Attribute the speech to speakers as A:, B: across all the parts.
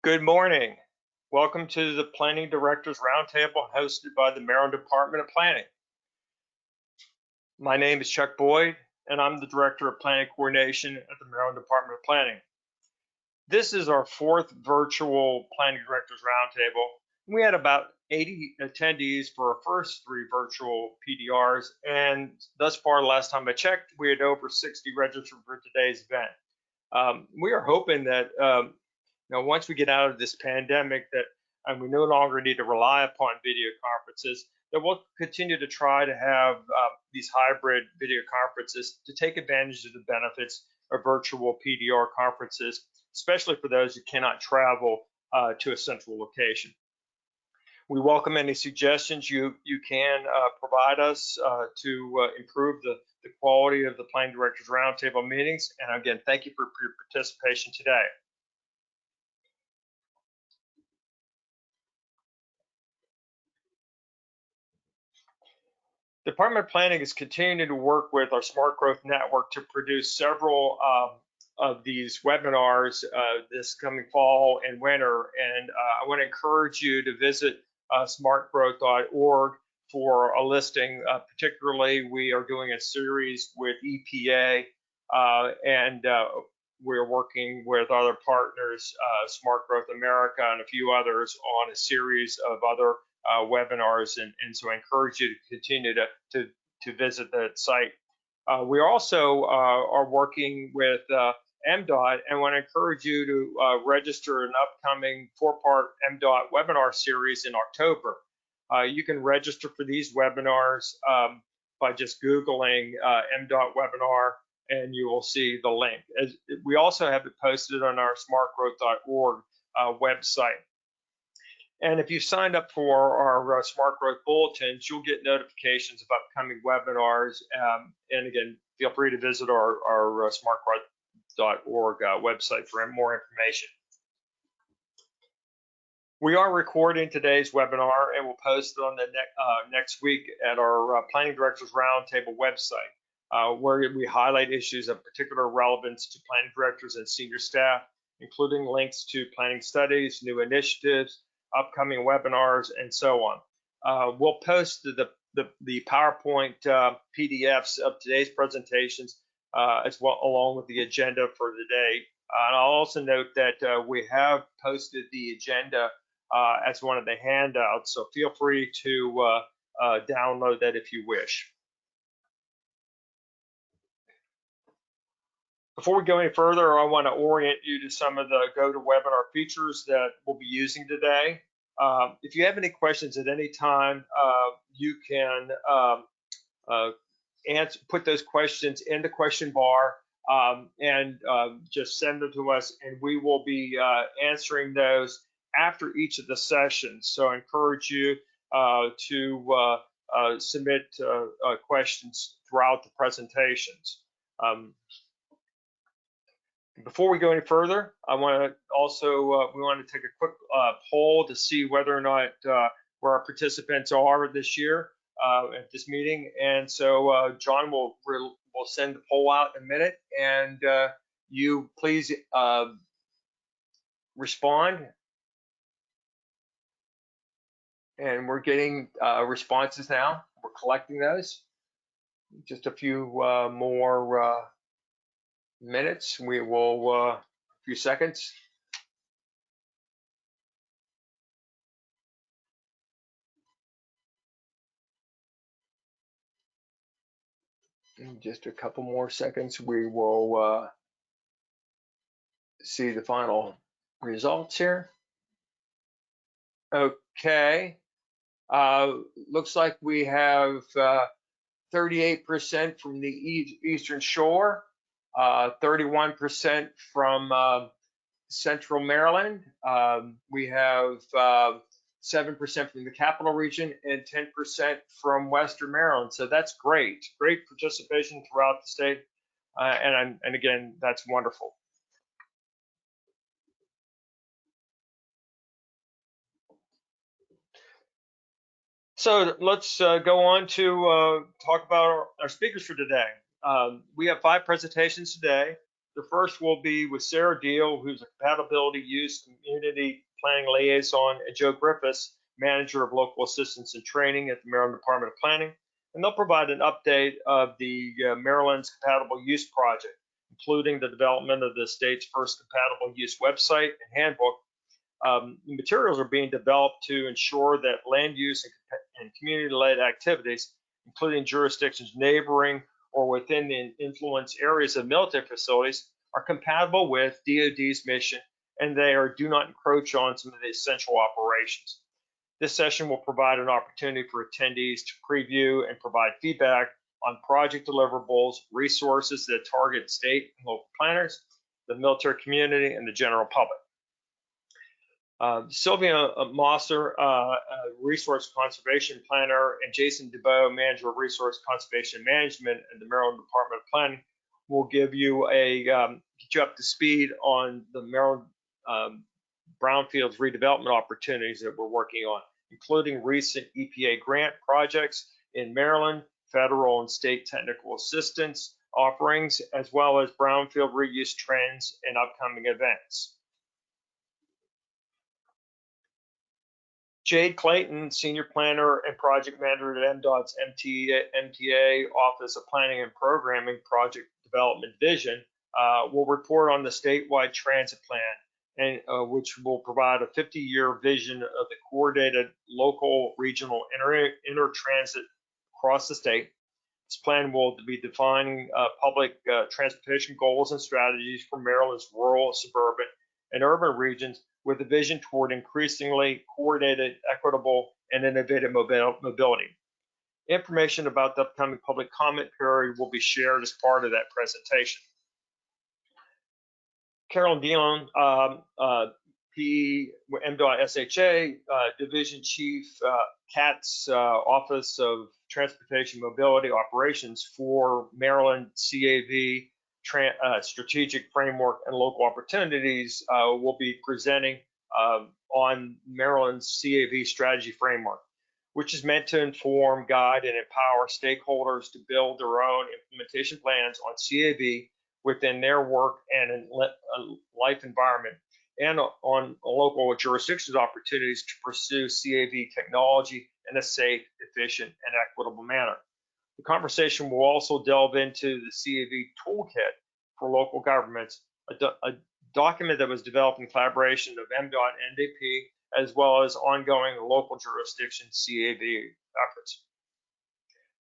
A: Good morning. Welcome to the Planning Directors Roundtable hosted by the Maryland Department of Planning. My name is Chuck Boyd, and I'm the Director of Planning Coordination at the Maryland Department of Planning. This is our fourth virtual Planning Directors Roundtable. We had about 80 attendees for our first three virtual PDRs, and thus far, last time I checked, we had over 60 registered for today's event. We are hoping that now, once we get out of this pandemic, that we no longer need to rely upon video conferences, that we'll continue to try to have these hybrid video conferences to take advantage of the benefits of virtual PDR conferences, especially for those who cannot travel to a central location. We welcome any suggestions you can provide us to improve the quality of the Planning Directors Roundtable meetings. And again, thank you for your participation today. The Department of Planning is continuing to work with our Smart Growth Network to produce several of these webinars this coming fall and winter. And I want to encourage you to visit smartgrowth.org for a listing. Particularly, we are doing a series with Mpca, and we're working with other partners, Smart Growth America and a few others, on a series of other webinars, and so I encourage you to continue to visit that site. We also are working with Mdot, and want to encourage you to register an upcoming 4-part Mdot webinar series in October. You can register for these webinars by just Googling Mdot webinar, and you will see the link. We also have it posted on our smartgrowth.org website. And if you signed up for our Smart Growth Bulletins, you'll get notifications of upcoming webinars. And again, feel free to visit our smartgrowth.org website for more information. We are recording today's webinar, and we'll post it on the next week at our Planning Directors Roundtable website, where we highlight issues of particular relevance to planning directors and senior staff, including links to planning studies, new initiatives, upcoming webinars, and so on. We'll post the PowerPoint PDFs of today's presentations as well, along with the agenda for the day. And I'll also note that we have posted the agenda as one of the handouts, so feel free to download that if you wish. Before we go any further, I want to orient you to some of the GoToWebinar features that we'll be using today. If you have any questions at any time, you can put those questions in the question bar and just send them to us, and we will be answering those after each of the sessions. So I encourage you to submit questions throughout the presentations. Before we go any further, I want to also we want to take a quick poll to see whether or not where our participants are this year at this meeting. And so John will send the poll out in a minute, and you please respond. And we're getting responses now. We're collecting those. Just a few more minutes. We will a few seconds. In just a couple more seconds, we will see the final results here. Okay, looks like we have 38% from the Eastern Shore, 31% from Central Maryland. We have 7% from the Capital Region and 10% from Western Maryland. So that's great participation throughout the state. And again, that's wonderful. So let's go on to talk about our speakers for today. We have 5 presentations today. The first will be with Sarah Deal, who's a compatibility use community planning liaison, and Joe Griffiths, manager of local assistance and training at the Maryland Department of Planning. And they'll provide an update of the Maryland's compatible use project, including the development of the state's first compatible use website and handbook. Materials are being developed to ensure that land use and community-led activities, including jurisdictions neighboring or within the influence areas of military facilities, are compatible with DoD's mission, and they do not encroach on some of the essential operations. This session will provide an opportunity for attendees to preview and provide feedback on project deliverables, resources that target state and local planners, the military community, and the general public. Sylvia Mosser, Resource Conservation Planner, and Jason DeBow, Manager of Resource Conservation Management at the Maryland Department of Planning, will give you get you up to speed on the Maryland Brownfields redevelopment opportunities that we're working on, including recent EPA grant projects in Maryland, federal and state technical assistance offerings, as well as brownfield reuse trends and upcoming events. Jade Clayton, Senior Planner and Project Manager at Mdot's Mpca Office of Planning and Programming Project Development Vision, will report on the statewide transit plan, and which will provide a 50-year vision of the coordinated local, regional, inter-transit across the state. This plan will be defining public transportation goals and strategies for Maryland's rural, suburban, and urban regions, with a vision toward increasingly coordinated, equitable, and innovative mobility. Information about the upcoming public comment period will be shared as part of that presentation. Carolyn Dillon, PE, Mdot SHA, Division Chief, CAT's Office of Transportation Mobility Operations for Maryland CAV Strategic Framework and Local Opportunities, will be presenting on Maryland's CAV Strategy Framework, which is meant to inform, guide, and empower stakeholders to build their own implementation plans on CAV within their work and life environment, and on local jurisdictions opportunities to pursue CAV technology in a safe, efficient, and equitable manner. The conversation will also delve into the CAV toolkit for local governments, a document that was developed in collaboration of Mdot and NDP, as well as ongoing local jurisdiction CAV efforts.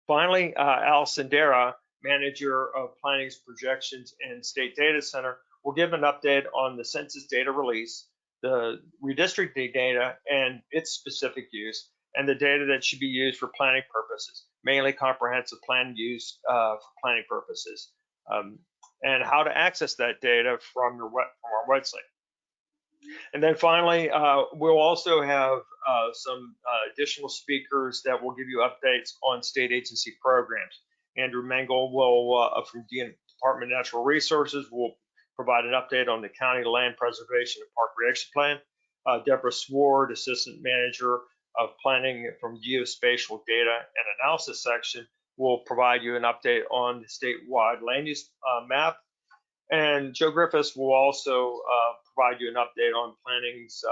A: Finally, Allison Dara, Manager of Planning's Projections and State Data Center, will give an update on the Census Data release, the Redistricting data and its specific use, and the data that should be used for planning purposes, mainly comprehensive plan use for planning purposes, and how to access that data from our website. And then finally, we'll also have some additional speakers that will give you updates on state agency programs. Andrew Mengel from the Department of Natural Resources will provide an update on the County Land Preservation and Park Reaction Plan. Deborah Sward, Assistant Manager of Planning from Geospatial Data and Analysis section, will provide you an update on the statewide land use map. And Joe Griffiths will also provide you an update on planning's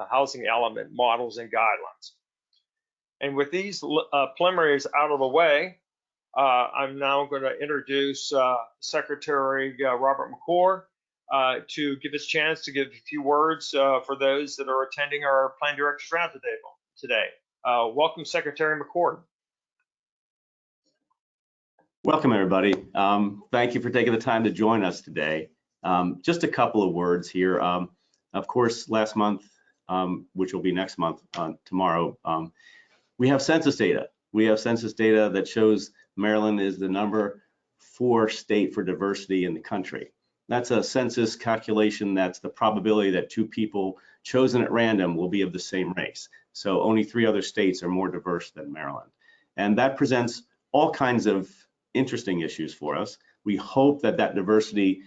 A: housing element models and guidelines. And with these preliminaries out of the way, I'm now going to introduce Secretary Robert Mccor to give us a chance to give a few words for those that are attending our Plan Directors Roundtable today. Welcome, Secretary Mccor.
B: Welcome, everybody. Thank you for taking the time to join us today. Just a couple of words here. Of course, last month, which will be next month, tomorrow, we have census data. We have census data that shows Maryland is the #4 state for diversity in the country. That's a census calculation. That's the probability that two people chosen at random will be of the same race. So only 3 other states are more diverse than Maryland. And that presents all kinds of interesting issues for us. We hope that that diversity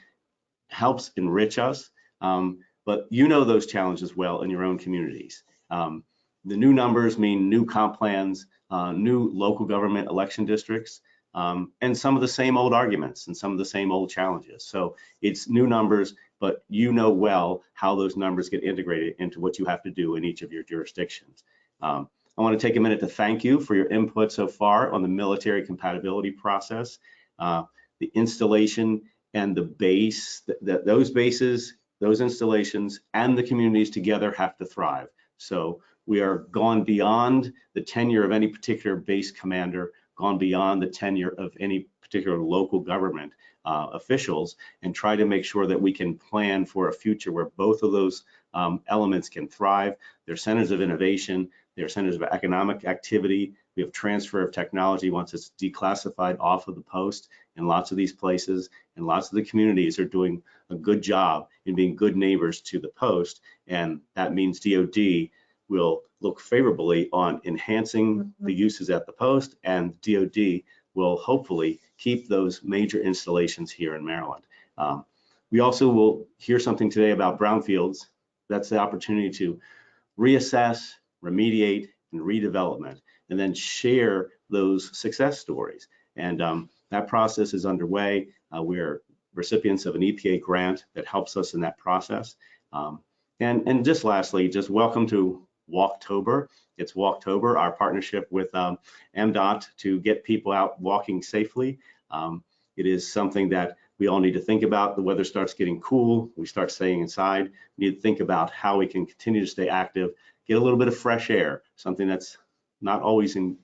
B: helps enrich us, but you know those challenges well in your own communities. The new numbers mean new comp plans, new local government election districts, and some of the same old arguments and some of the same old challenges. So it's new numbers, but you know well how those numbers get integrated into what you have to do in each of your jurisdictions. I want to take a minute to thank you for your input so far on the military compatibility process. The installation and the base, those bases, those installations, and the communities together have to thrive. So we are gone beyond the tenure of any particular base commander, gone beyond the tenure of any particular local government officials, and try to make sure that we can plan for a future where both of those elements can thrive. They're centers of innovation, they're centers of economic activity. We have transfer of technology once it's declassified off of the post in lots of these places, and lots of the communities are doing a good job in being good neighbors to the post, and that means DoD will look favorably on enhancing the uses at the post, and DoD will hopefully keep those major installations here in Maryland. We also will hear something today about brownfields. That's the opportunity to reassess, remediate, and redevelopment, and then share those success stories. And that process is underway. We're recipients of an Mpca grant that helps us in that process. And just lastly, just welcome to Walktober. It's Walktober, our partnership with Mdot to get people out walking safely. It is something that we all need to think about. The weather starts getting cool, we start staying inside. We need to think about how we can continue to stay active, get a little bit of fresh air, something that's not always in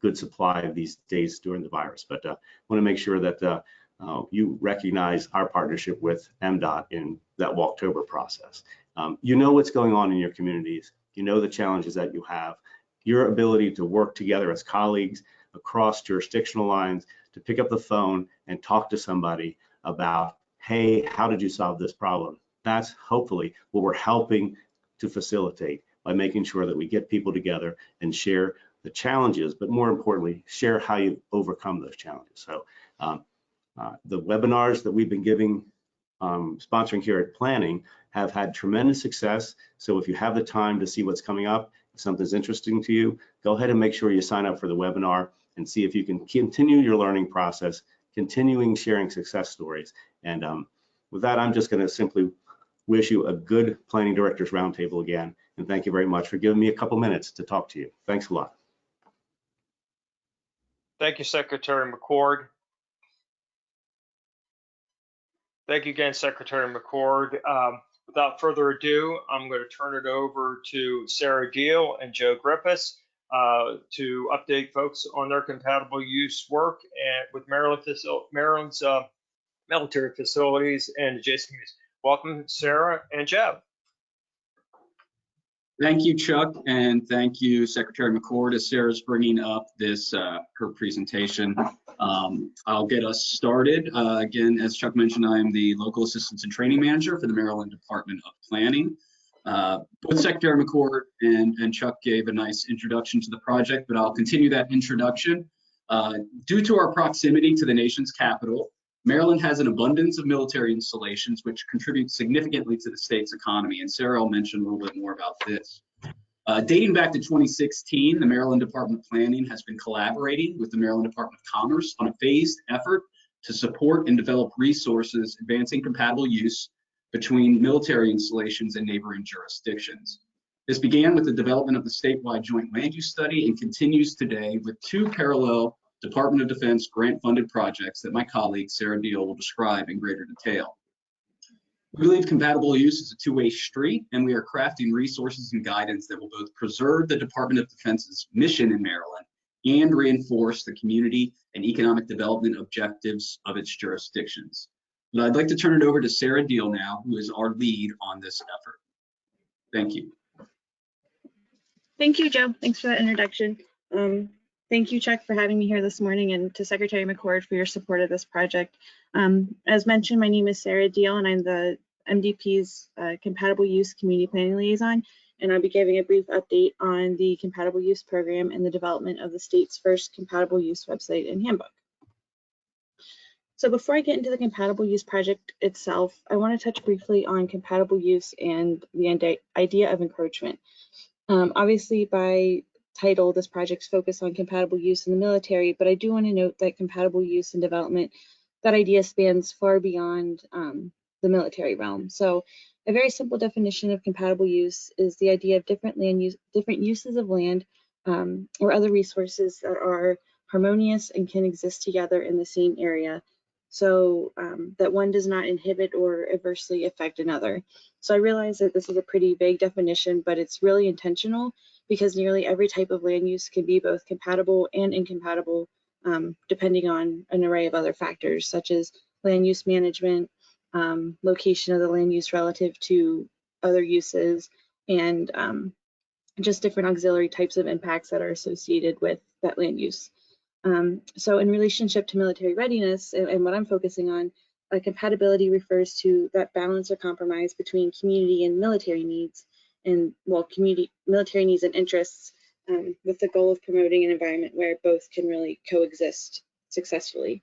B: good supply these days during the virus. But I want to make sure that you recognize our partnership with Mdot in that Walktober process. You know what's going on in your communities. You know the challenges that you have. Your ability to work together as colleagues across jurisdictional lines, to pick up the phone and talk to somebody about, hey, how did you solve this problem? That's hopefully what we're helping to facilitate by making sure that we get people together and share the challenges, but more importantly, share how you overcome those challenges. So the webinars that we've been giving, sponsoring here at Planning, have had tremendous success. So if you have the time to see what's coming up, if something's interesting to you, go ahead and make sure you sign up for the webinar and see if you can continue your learning process, continuing sharing success stories. And with that, I'm just going to simply wish you a good Planning Directors Roundtable again. And thank you very much for giving me a couple minutes to talk to you. Thanks a lot.
A: Thank you, Secretary McCord. Thank you again, Secretary McCord. Without further ado, I'm going to turn it over to Sarah Deal and Joe Griffiths to update folks on their compatible use work and with Maryland's military facilities and adjacent communities. Welcome, Sarah and Joe.
C: Thank you, Chuck, and thank you, Secretary McCord, as Sarah's bringing up this her presentation. I'll get us started. Again, as Chuck mentioned, I'm the Local Assistance and Training Manager for the Maryland Department of Planning. Both Secretary McCord and Chuck gave a nice introduction to the project, but I'll continue that introduction. Due to our proximity to the nation's capital, Maryland has an abundance of military installations which contribute significantly to the state's economy, and Sarah will mention a little bit more about this. Dating back to 2016, the Maryland Department of Planning has been collaborating with the Maryland Department of Commerce on a phased effort to support and develop resources advancing compatible use between military installations and neighboring jurisdictions. This began with the development of the statewide joint land use study and continues today with two parallel Department of Defense grant-funded projects that my colleague Sarah Deal will describe in greater detail. We believe compatible use is a two-way street, and we are crafting resources and guidance that will both preserve the Department of Defense's mission in Maryland and reinforce the community and economic development objectives of its jurisdictions. But I'd like to turn it over to Sarah Deal now, who is our lead on this effort. Thank you.
D: Thank you, Joe. Thanks for that introduction. Thank you, Chuck, for having me here this morning, and to Secretary McCord for your support of this project. As mentioned, my name is Sarah Deal, and I'm the MDP's Compatible Use Community Planning Liaison, and I'll be giving a brief update on the Compatible Use Program and the development of the state's first Compatible Use website and handbook. So before I get into the Compatible Use project itself, I want to touch briefly on compatible use and the idea of encroachment. Obviously, by title, this project's focused on compatible use in the military, but I do want to note that compatible use and development, that idea spans far beyond the military realm. So a very simple definition of compatible use is the idea of different uses of land or other resources that are harmonious and can exist together in the same area, so that one does not inhibit or adversely affect another. So I realize that this is a pretty vague definition, but it's really intentional because nearly every type of land use can be both compatible and incompatible, depending on an array of other factors, such as land use management, location of the land use relative to other uses, and just different auxiliary types of impacts that are associated with that land use. So in relationship to military readiness, and what I'm focusing on, compatibility refers to that balance or compromise between community and military needs, and well, military needs and interests, with the goal of promoting an environment where both can really coexist successfully.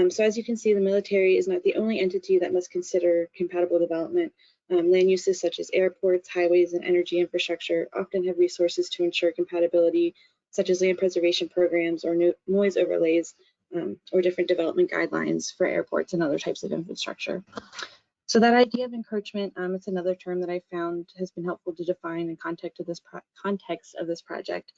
D: So as you can see, the military is not the only entity that must consider compatible development. Land uses such as airports, highways, and energy infrastructure often have resources to ensure compatibility, such as land preservation programs or noise overlays, or different development guidelines for airports and other types of infrastructure. So that idea of encroachment, it's another term that I found has been helpful to define in context of this project.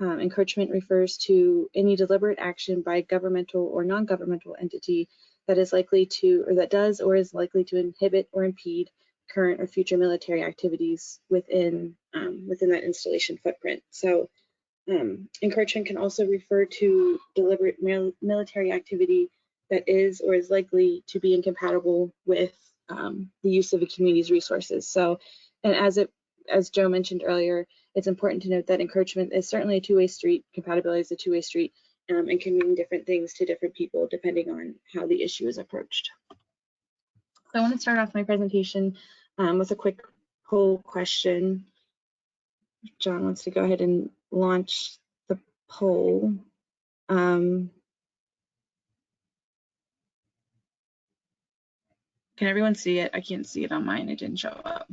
D: Encroachment refers to any deliberate action by a governmental or non-governmental entity that is likely to, or that does or is likely to inhibit or impede current or future military activities within that installation footprint. So encroachment can also refer to deliberate military activity that is or is likely to be incompatible with the use of a community's resources. So, and as Joe mentioned earlier, it's important to note that encroachment is certainly a two-way street. Compatibility is a two-way street, and can mean different things to different people depending on how the issue is approached. So I want to start off my presentation with a quick poll question. John wants to go ahead and launch the poll. Can everyone see it? I can't see it on mine. It didn't show up.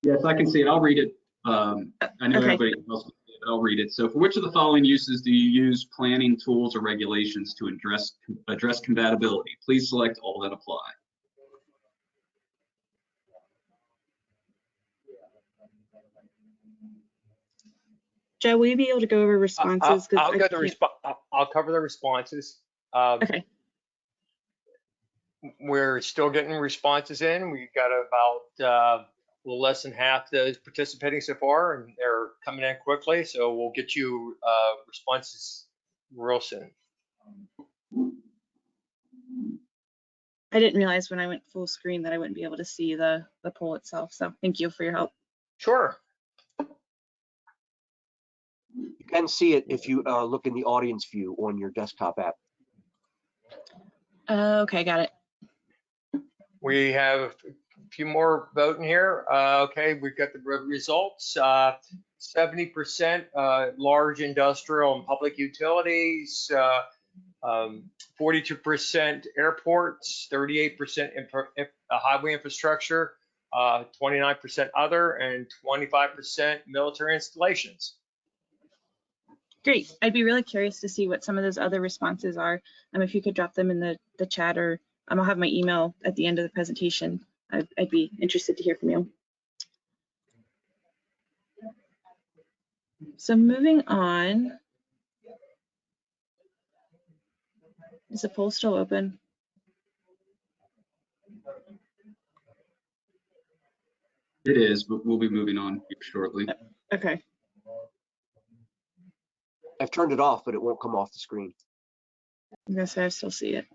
C: Yes, I can see it. I'll read it. I know
D: Okay.
C: everybody else can see it, but I'll read it. So for which of the following uses do you use planning tools or regulations to address compatibility? Please select all that apply.
D: Joe, will you be able to go over responses?
A: I'll cover the responses.
D: Okay.
A: We're still getting responses in. We've got about a little less than half those participating so far, and they're coming in quickly. So we'll get you responses real soon.
D: I didn't realize when I went full screen that I wouldn't be able to see the poll itself. So thank you for your help.
A: Sure.
E: You can see it if you look in the audience view on your desktop app.
D: Okay, got it.
A: We have a few more voting here. Okay, we've got the results. 70% large industrial and public utilities, 42% airports, 38% highway infrastructure, 29% other, and 25% military installations.
D: Great. I'd be really curious to see what some of those other responses are. If you could drop them in the chat, or I'll have my email at the end of the presentation. I'd be interested to hear from you. So moving on. Is the poll still open?
C: It is, but we'll be moving on here shortly.
D: Okay.
E: I've turned it off, but it won't come off the screen.
D: I'm gonna say I still see it.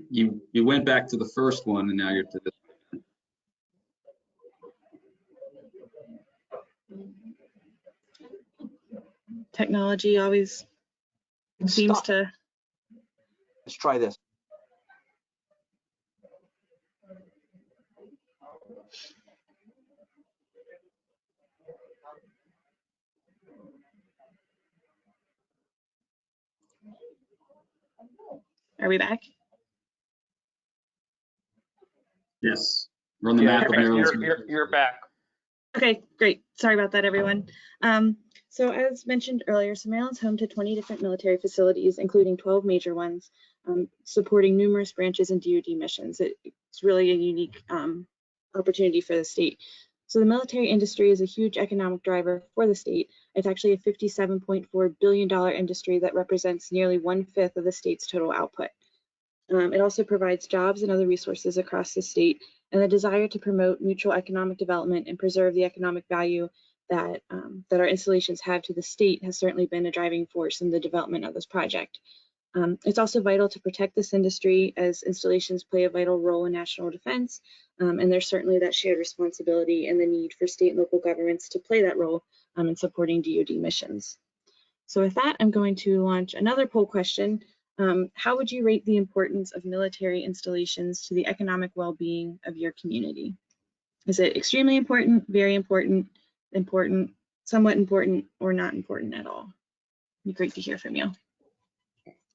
C: You went back to the first one, and now you're to this.
D: Technology always seems to.
E: Let's try this.
D: Are we back?
C: Yes, we're on the
A: Yeah,
C: map of Maryland.
A: you're back.
D: Okay, great. Sorry about that, everyone. So as mentioned earlier, so Maryland's home to 20 different military facilities, including 12 major ones, supporting numerous branches and DoD missions. It's really a unique opportunity for the state. So the military industry is a huge economic driver for the state. It's actually a $57.4 billion industry that represents nearly 1/5 of the state's total output. It also provides jobs and other resources across the state, and the desire to promote mutual economic development and preserve the economic value that our installations have to the state has certainly been a driving force in the development of this project. It's also vital to protect this industry, as installations play a vital role in national defense, and there's certainly that shared responsibility and the need for state and local governments to play that role in supporting DoD missions. So with that, I'm going to launch another poll question. How would you rate the importance of military installations to the economic well-being of your community? Is it extremely important, very important, important, somewhat important, or not important at all? It'd be great to hear from you.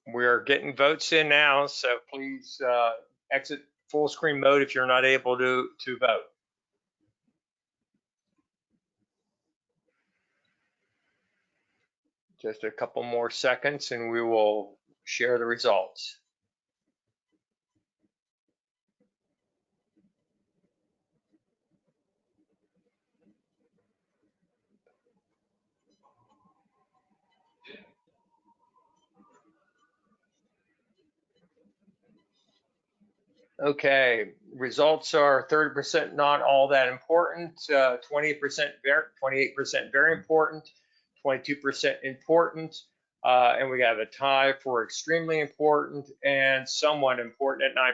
A: We're getting votes in now, so please exit full screen mode if you're not able to vote. Just a couple more seconds and we will share the results. Okay, results are 30% not all that important, 28% very important, 22% important, and we have a tie for extremely important and somewhat important at 9%.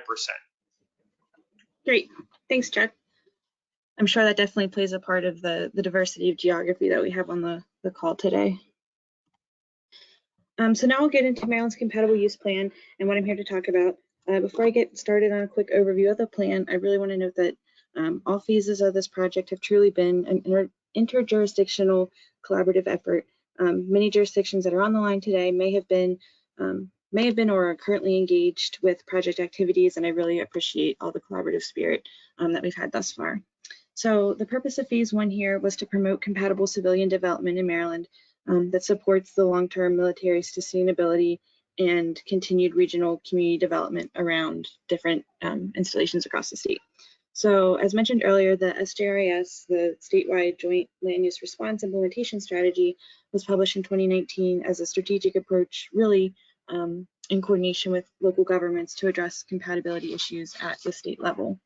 D: Great, thanks, Chuck. I'm sure that definitely plays a part of the diversity of geography that we have on the call today. So now I'll get into Maryland's compatible use plan and what I'm here to talk about. Before I get started on a quick overview of the plan, I really want to note that all phases of this project have truly been an interjurisdictional collaborative effort. Many jurisdictions that are on the line today may have been or are currently engaged with project activities, and I really appreciate all the collaborative spirit that we've had thus far. So the purpose of phase 1 here was to promote compatible civilian development in Maryland that supports the long-term military sustainability and continued regional community development around different installations across the state. So as mentioned earlier, the SJRIS, the Statewide Joint Land Use Response Implementation Strategy, was published in 2019 as a strategic approach, really in coordination with local governments to address compatibility issues at the state level.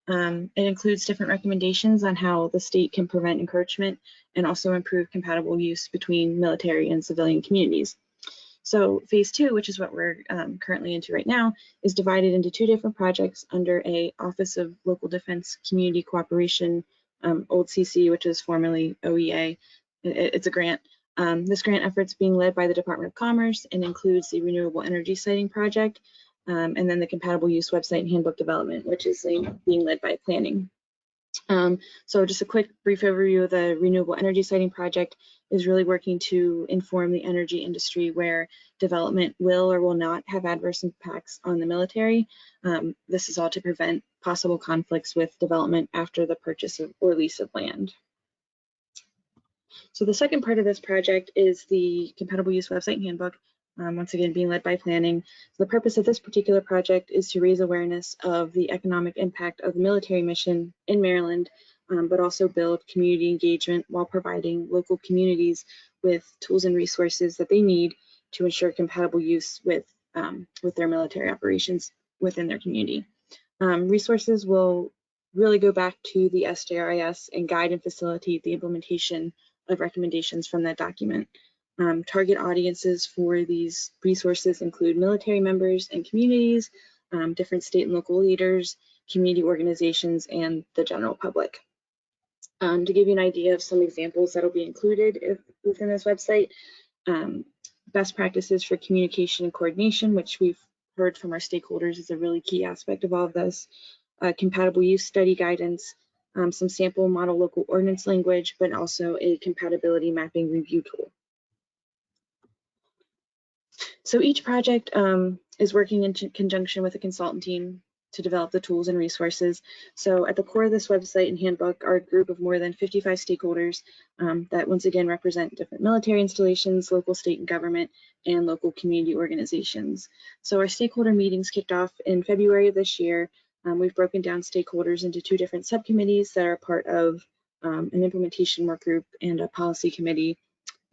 D: It includes different recommendations on how the state can prevent encroachment and also improve compatible use between military and civilian communities. So phase 2, which is what we're currently into right now, is divided into 2 different projects under a Office of Local Defense Community Cooperation, old CC, which is formerly OEA. It's a grant. This grant effort's being led by the Department of Commerce and includes the Renewable Energy Siting Project, and then the Compatible Use Website and Handbook Development, which is being led by Planning. So just a quick brief overview of the Renewable Energy Siting Project is really working to inform the energy industry where development will or will not have adverse impacts on the military. This is all to prevent possible conflicts with development after the purchase of or lease of land. So the second part of this project is the Compatible Use Website and Handbook, once again being led by Planning. So the purpose of this particular project is to raise awareness of the economic impact of the military mission in Maryland, but also build community engagement while providing local communities with tools and resources that they need to ensure compatible use with their military operations within their community. Resources will really go back to the SJRIS and guide and facilitate the implementation of recommendations from that document. Target audiences for these resources include military members and communities, different state and local leaders, community organizations, and the general public. To give you an idea of some examples that will be included within this website, best practices for communication and coordination, which we've heard from our stakeholders is a really key aspect of all of this, compatible use study guidance, some sample model local ordinance language, but also a compatibility mapping review tool. So each project is working in conjunction with a consultant team to develop the tools and resources. So at the core of this website and handbook are a group of more than 55 stakeholders that once again represent different military installations, local, state, and government, and local community organizations. So our stakeholder meetings kicked off in February of this year. We've broken down stakeholders into 2 different subcommittees that are part of an implementation work group and a policy committee.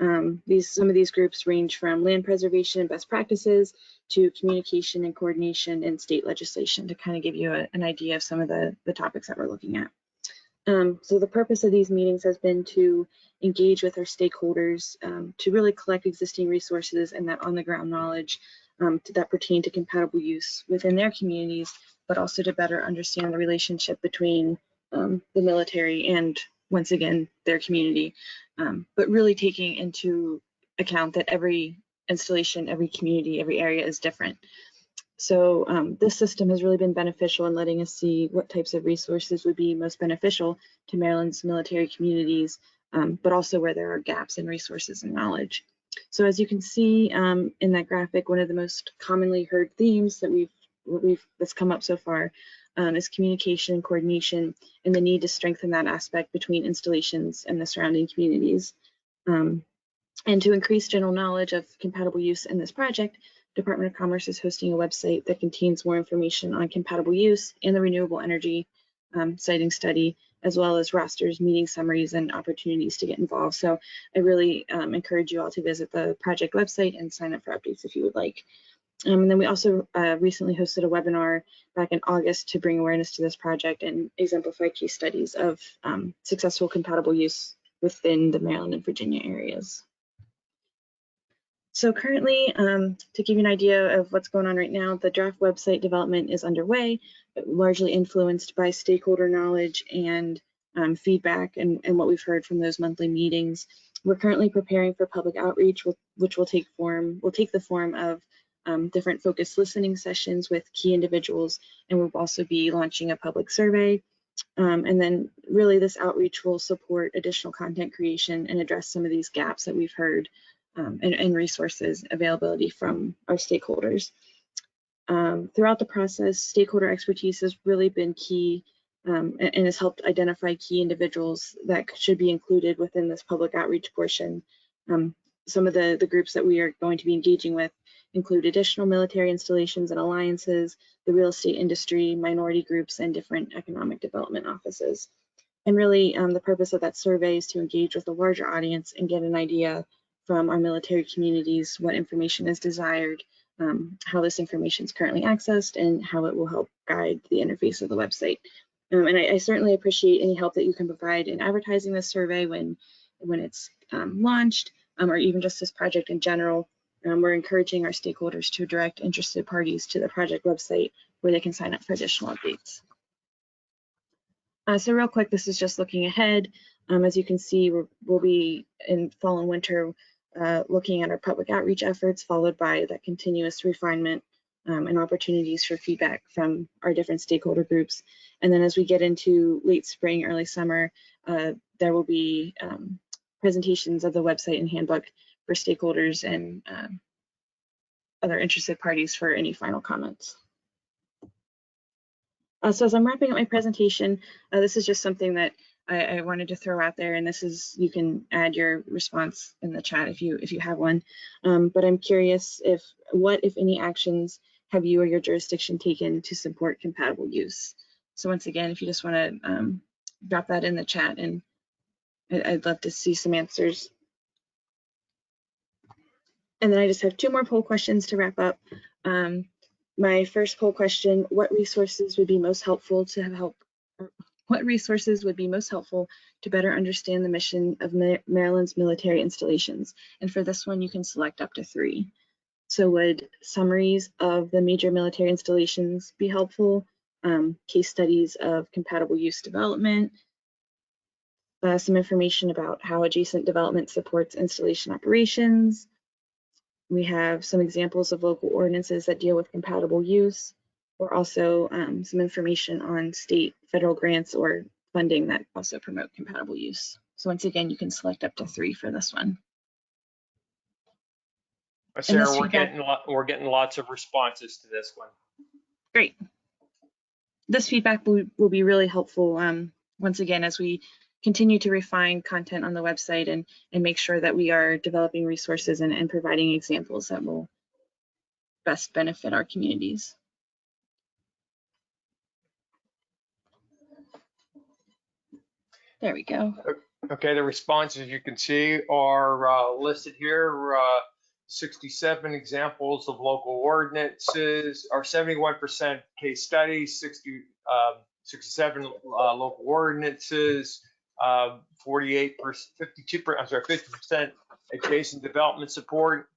D: Some of these groups range from land preservation and best practices to communication and coordination and state legislation, to kind of give you an idea of some of the topics that we're looking at. So the purpose of these meetings has been to engage with our stakeholders to really collect existing resources and that on-the-ground knowledge that pertain to compatible use within their communities, but also to better understand the relationship between the military and, once again, their community, but really taking into account that every installation, every community, every area is different. So this system has really been beneficial in letting us see what types of resources would be most beneficial to Maryland's military communities, but also where there are gaps in resources and knowledge. So as you can see in that graphic, one of the most commonly heard themes that that's come up so far is communication and coordination, and the need to strengthen that aspect between installations and the surrounding communities. And to increase general knowledge of compatible use in this project, Department of Commerce is hosting a website that contains more information on compatible use and the renewable energy siting study, as well as rosters, meeting summaries, and opportunities to get involved. So I really encourage you all to visit the project website and sign up for updates if you would like. And then we also recently hosted a webinar back in August to bring awareness to this project and exemplify case studies of successful compatible use within the Maryland and Virginia areas. So currently, to give you an idea of what's going on right now, the draft website development is underway, largely influenced by stakeholder knowledge and feedback and what we've heard from those monthly meetings. We're currently preparing for public outreach, which will take the form of different focused listening sessions with key individuals, and we'll also be launching a public survey. And then really this outreach will support additional content creation and address some of these gaps that we've heard and resources availability from our stakeholders. Throughout the process, stakeholder expertise has really been key and has helped identify key individuals that should be included within this public outreach portion. Some of the groups that we are going to be engaging with include additional military installations and alliances, the real estate industry, minority groups, and different economic development offices. And really, the purpose of that survey is to engage with a larger audience and get an idea from our military communities what information is desired, how this information is currently accessed, and how it will help guide the interface of the website. And I certainly appreciate any help that you can provide in advertising this survey when it's launched, or even just this project in general. We're encouraging our stakeholders to direct interested parties to the project website where they can sign up for additional updates. So real quick, this is just looking ahead. As you can see, we'll be in fall and winter looking at our public outreach efforts, followed by that continuous refinement and opportunities for feedback from our different stakeholder groups. And then as we get into late spring, early summer, there will be presentations of the website and handbook for stakeholders and other interested parties for any final comments. So as I'm wrapping up my presentation, this is just something that I wanted to throw out there, and this is, you can add your response in the chat if you have one. But I'm curious what, if any, actions have you or your jurisdiction taken to support compatible use? So once again, if you just want to drop that in the chat, and I'd love to see some answers. And then I just have 2 more poll questions to wrap up. My first poll question: what resources would be most helpful to better understand the mission of Maryland's military installations? And for this one, you can select up to 3. So would summaries of the major military installations be helpful? Case studies of compatible use development, some information about how adjacent development supports installation operations. We have some examples of local ordinances that deal with compatible use, or also some information on state, federal grants or funding that also promote compatible use. So once again, you can select up to 3 for this one.
A: Sarah,
D: this
A: we're getting lots of responses to this one.
D: Great. This feedback will be really helpful once again as we continue to refine content on the website and make sure that we are developing resources and providing examples that will best benefit our communities. There we go.
A: Okay, the responses you can see are listed here. 67 examples of local ordinances, or 71% case studies, 67 local ordinances, 48%, 52%, I'm sorry, 50% adjacent development support,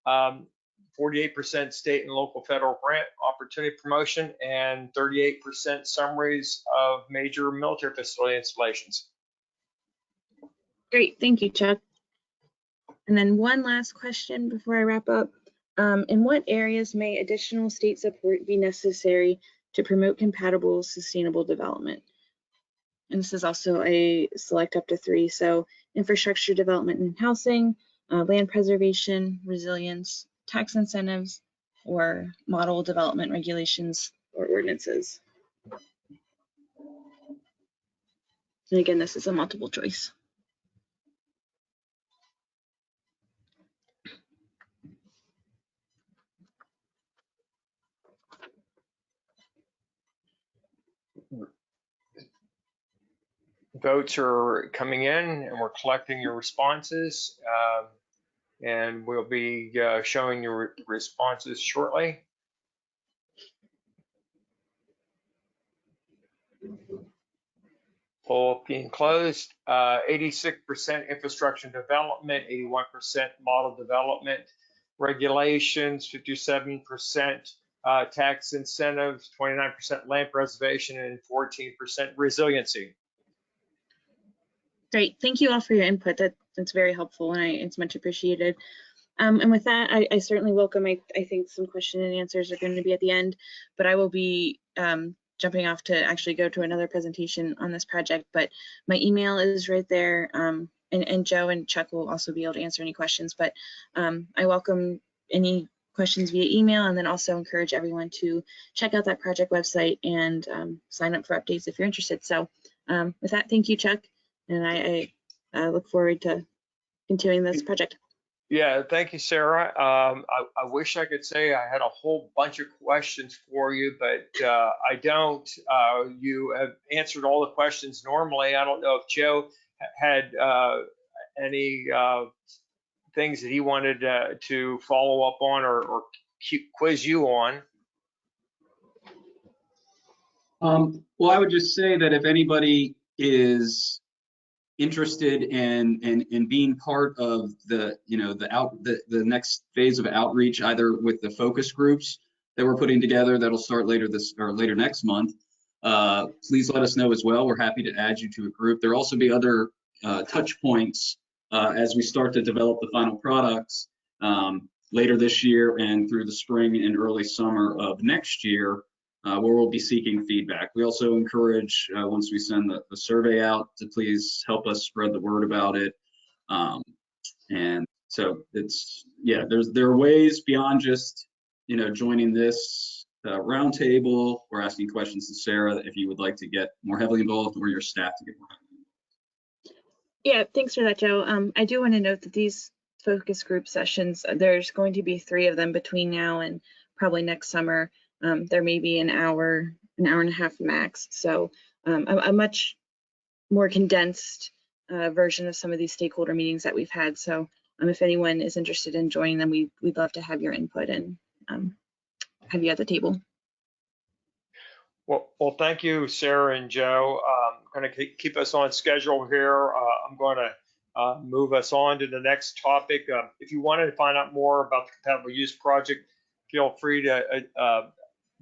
A: 48% state and local federal grant opportunity promotion, and 38% summaries of major military facility installations.
D: Great, thank you, Chuck. And then one last question before I wrap up. In what areas may additional state support be necessary to promote compatible, sustainable development? And this is also a select up to 3. So infrastructure development and housing, land preservation, resilience, tax incentives, or model development regulations or ordinances. And again, this is a multiple choice.
A: Votes are coming in and we're collecting your responses, and we'll be showing your responses shortly. Poll being closed. 86% infrastructure development, 81% model development, regulations, 57% tax incentives, 29% land preservation, and 14% resiliency.
D: Great, thank you all for your input. That's very helpful and it's much appreciated. And with that, I certainly welcome, I think some question and answers are going to be at the end, but I will be jumping off to actually go to another presentation on this project, but my email is right there. And Joe and Chuck will also be able to answer any questions, but I welcome any questions via email, and then also encourage everyone to check out that project website and sign up for updates if you're interested. So with that, thank you, Chuck. And I look forward to continuing this project.
A: Yeah, thank you, Sarah. I wish I could say I had a whole bunch of questions for you, but I don't. You have answered all the questions normally. I don't know if Joe had any things that he wanted to follow up on or quiz you on.
C: Well, I would just say that if anybody is interested in being part of the the next phase of outreach, either with the focus groups that we're putting together that'll start later next month, please let us know as well. We're happy to add you to a group. There'll also be other touch points as we start to develop the final products later this year and through the spring and early summer of next year, where we'll be seeking feedback. We also encourage, once we send the survey out, to please help us spread the word about it. And so it's, yeah, there are ways beyond just, joining this roundtable or asking questions to Sarah if you would like to get more heavily involved, or your staff to get more heavily involved.
D: Yeah, thanks for that, Joe. I do want to note that these focus group sessions, there's going to be 3 of them between now and probably next summer. There may be an hour and a half max. So a much more condensed version of some of these stakeholder meetings that we've had. So if anyone is interested in joining them, we'd love to have your input and have you at the table.
A: Well, thank you, Sarah and Joe. Going to keep us on schedule here. I'm going to move us on to the next topic. If you wanted to find out more about the Compatible Use Project, feel free to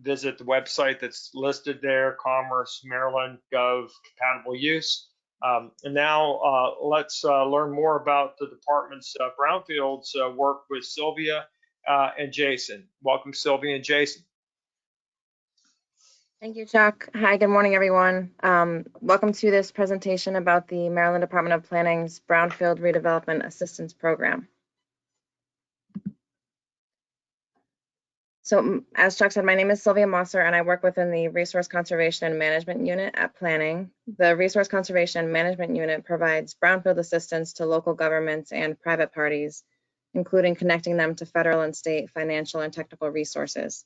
A: visit the website that's listed there, Commerce Maryland Gov Compatible Use. And now let's learn more about the department's Brownfields work with Sylvia and Jason. Welcome, Sylvia and Jason.
F: Thank you, Chuck. Hi, good morning, everyone. Welcome to this presentation about the Maryland Department of Planning's Brownfield Redevelopment Assistance Program. So as Chuck said, my name is Sylvia Mosser, and I work within the Resource Conservation and Management Unit at Planning. The Resource Conservation and Management Unit provides brownfield assistance to local governments and private parties, including connecting them to federal and state financial and technical resources.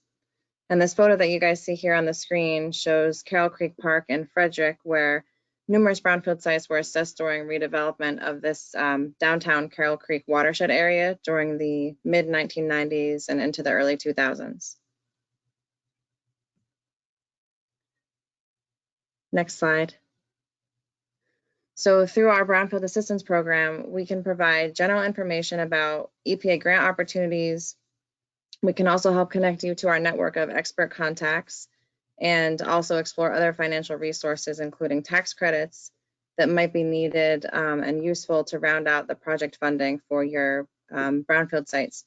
F: And this photo that you guys see here on the screen shows Carroll Creek Park in Frederick, where numerous brownfield sites were assessed during redevelopment of this downtown Carroll Creek watershed area during the mid-1990s and into the early 2000s. Next slide. So through our Brownfield Assistance Program, we can provide general information about EPA grant opportunities. We can also help connect you to our network of expert contacts and also explore other financial resources, including tax credits that might be needed and useful to round out the project funding for your brownfield sites.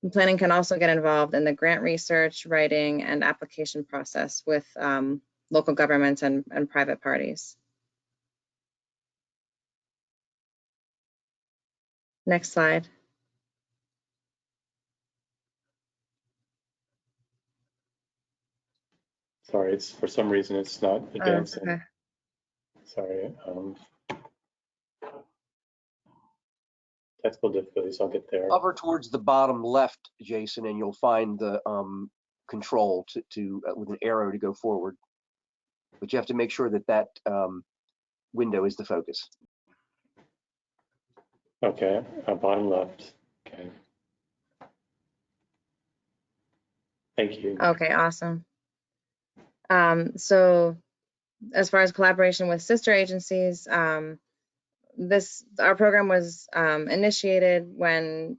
F: And planning can also get involved in the grant research, writing, and application process with local governments and private parties. Next slide.
G: Sorry, it's for some reason it's not advancing.
F: Okay.
G: Sorry. Technical difficulties, I'll get there.
E: Hover towards the bottom left, Jason, and you'll find the control with an arrow to go forward. But you have to make sure that that window is the focus.
G: Okay, bottom left. Okay. Thank you.
F: Okay, awesome. So as far as collaboration with sister agencies, our program was initiated during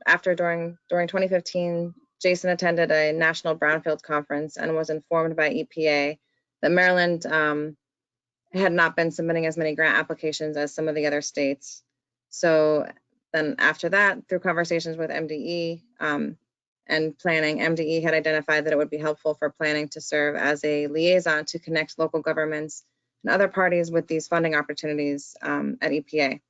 F: 2015, Jason attended a national brownfield conference and was informed by EPA that Maryland had not been submitting as many grant applications as some of the other states. So then after that, through conversations with MDE and planning, MDE had identified that it would be helpful for planning to serve as a liaison to connect local governments and other parties with these funding opportunities at EPA.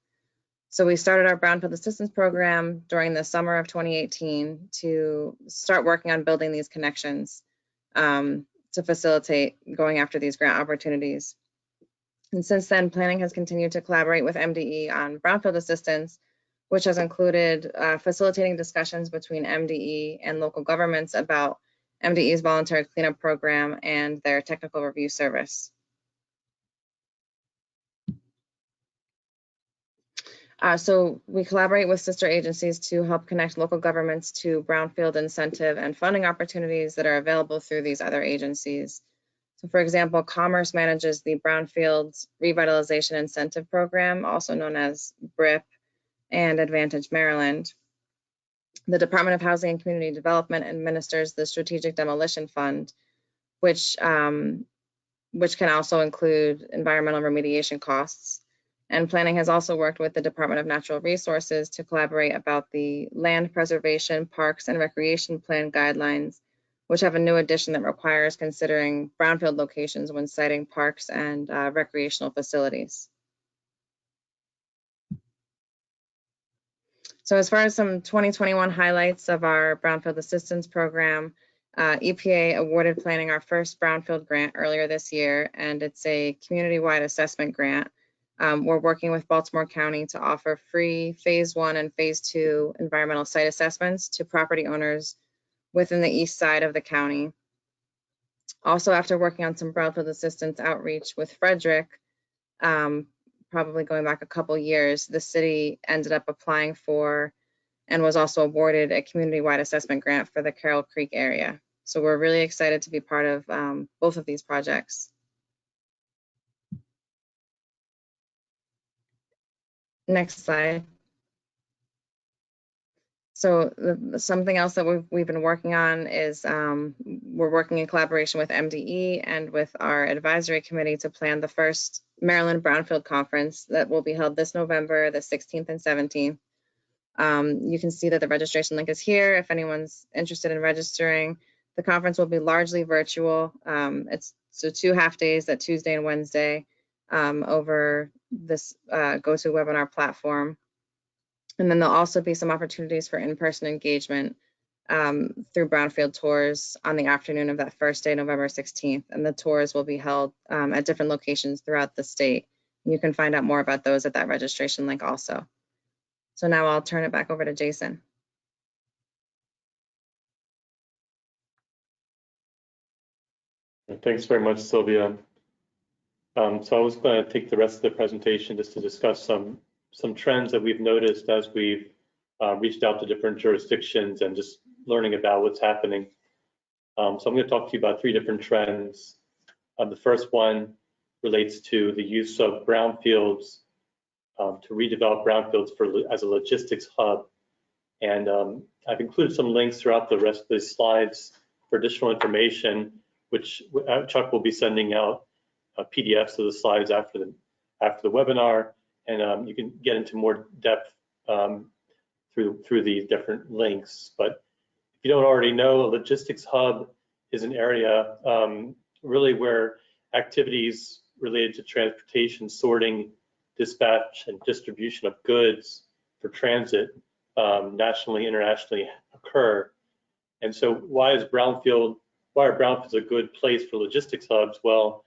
F: So we started our Brownfield Assistance Program during the summer of 2018 to start working on building these connections to facilitate going after these grant opportunities. And since then, planning has continued to collaborate with MDE on Brownfield Assistance, which has included facilitating discussions between MDE and local governments about MDE's voluntary cleanup program and their technical review service. So we collaborate with sister agencies to help connect local governments to brownfield incentive and funding opportunities that are available through these other agencies. So for example, Commerce manages the Brownfields Revitalization Incentive Program, also known as BRIP, and Advantage Maryland. The Department of Housing and Community Development administers the Strategic Demolition Fund, which can also include environmental remediation costs. And planning has also worked with the Department of Natural Resources to collaborate about the Land Preservation, Parks, and Recreation Plan guidelines, which have a new addition that requires considering brownfield locations when siting parks and recreational facilities. So as far as some 2021 highlights of our Brownfield Assistance Program, EPA awarded planning our first Brownfield grant earlier this year, and it's a community-wide assessment grant. We're working with Baltimore County to offer free Phase 1 and Phase 2 environmental site assessments to property owners within the east side of the county. Also, after working on some Brownfield Assistance outreach with Frederick, probably going back a couple years, the city ended up applying for and was also awarded a community-wide assessment grant for the Carroll Creek area. So we're really excited to be part of both of these projects. Next slide. So something else that we've been working on is we're working in collaboration with MDE and with our advisory committee to plan the first Maryland Brownfield Conference that will be held this November, the 16th and 17th. You can see that the registration link is here if anyone's interested in registering. The conference will be largely virtual. It's so 2 half days, that Tuesday and Wednesday, over this GoToWebinar platform. And then there'll also be some opportunities for in-person engagement through Brownfield tours on the afternoon of that first day, November 16th. And the tours will be held at different locations throughout the state. You can find out more about those at that registration link also. So now I'll turn it back over to Jason.
G: Thanks very much, Sylvia. So I was going to take the rest of the presentation just to discuss some trends that we've noticed as we've reached out to different jurisdictions and just learning about what's happening. So I'm going to talk to you about 3 different trends. The first one relates to the use of brownfields to redevelop brownfields as a logistics hub. And I've included some links throughout the rest of the slides for additional information, which Chuck will be sending out PDFs of the slides after the webinar, and you can get into more depth through these different links. But if you don't already know, a logistics hub is an area really where activities related to transportation, sorting, dispatch, and distribution of goods for transit nationally, internationally occur. And so why are brownfields a good place for logistics hubs? Well,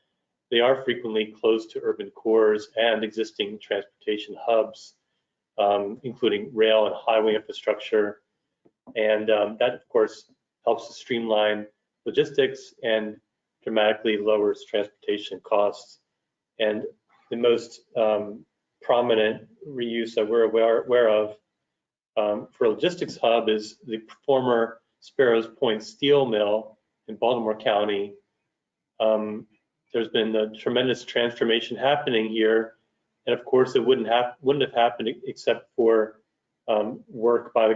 G: they are frequently close to urban cores and existing transportation hubs, including rail and highway infrastructure. And that, of course, helps to streamline logistics and dramatically lowers transportation costs. And the most prominent reuse that we're aware of for a logistics hub is the former Sparrows Point Steel Mill in Baltimore County. There's been a tremendous transformation happening here, and of course it wouldn't have happened except for work by the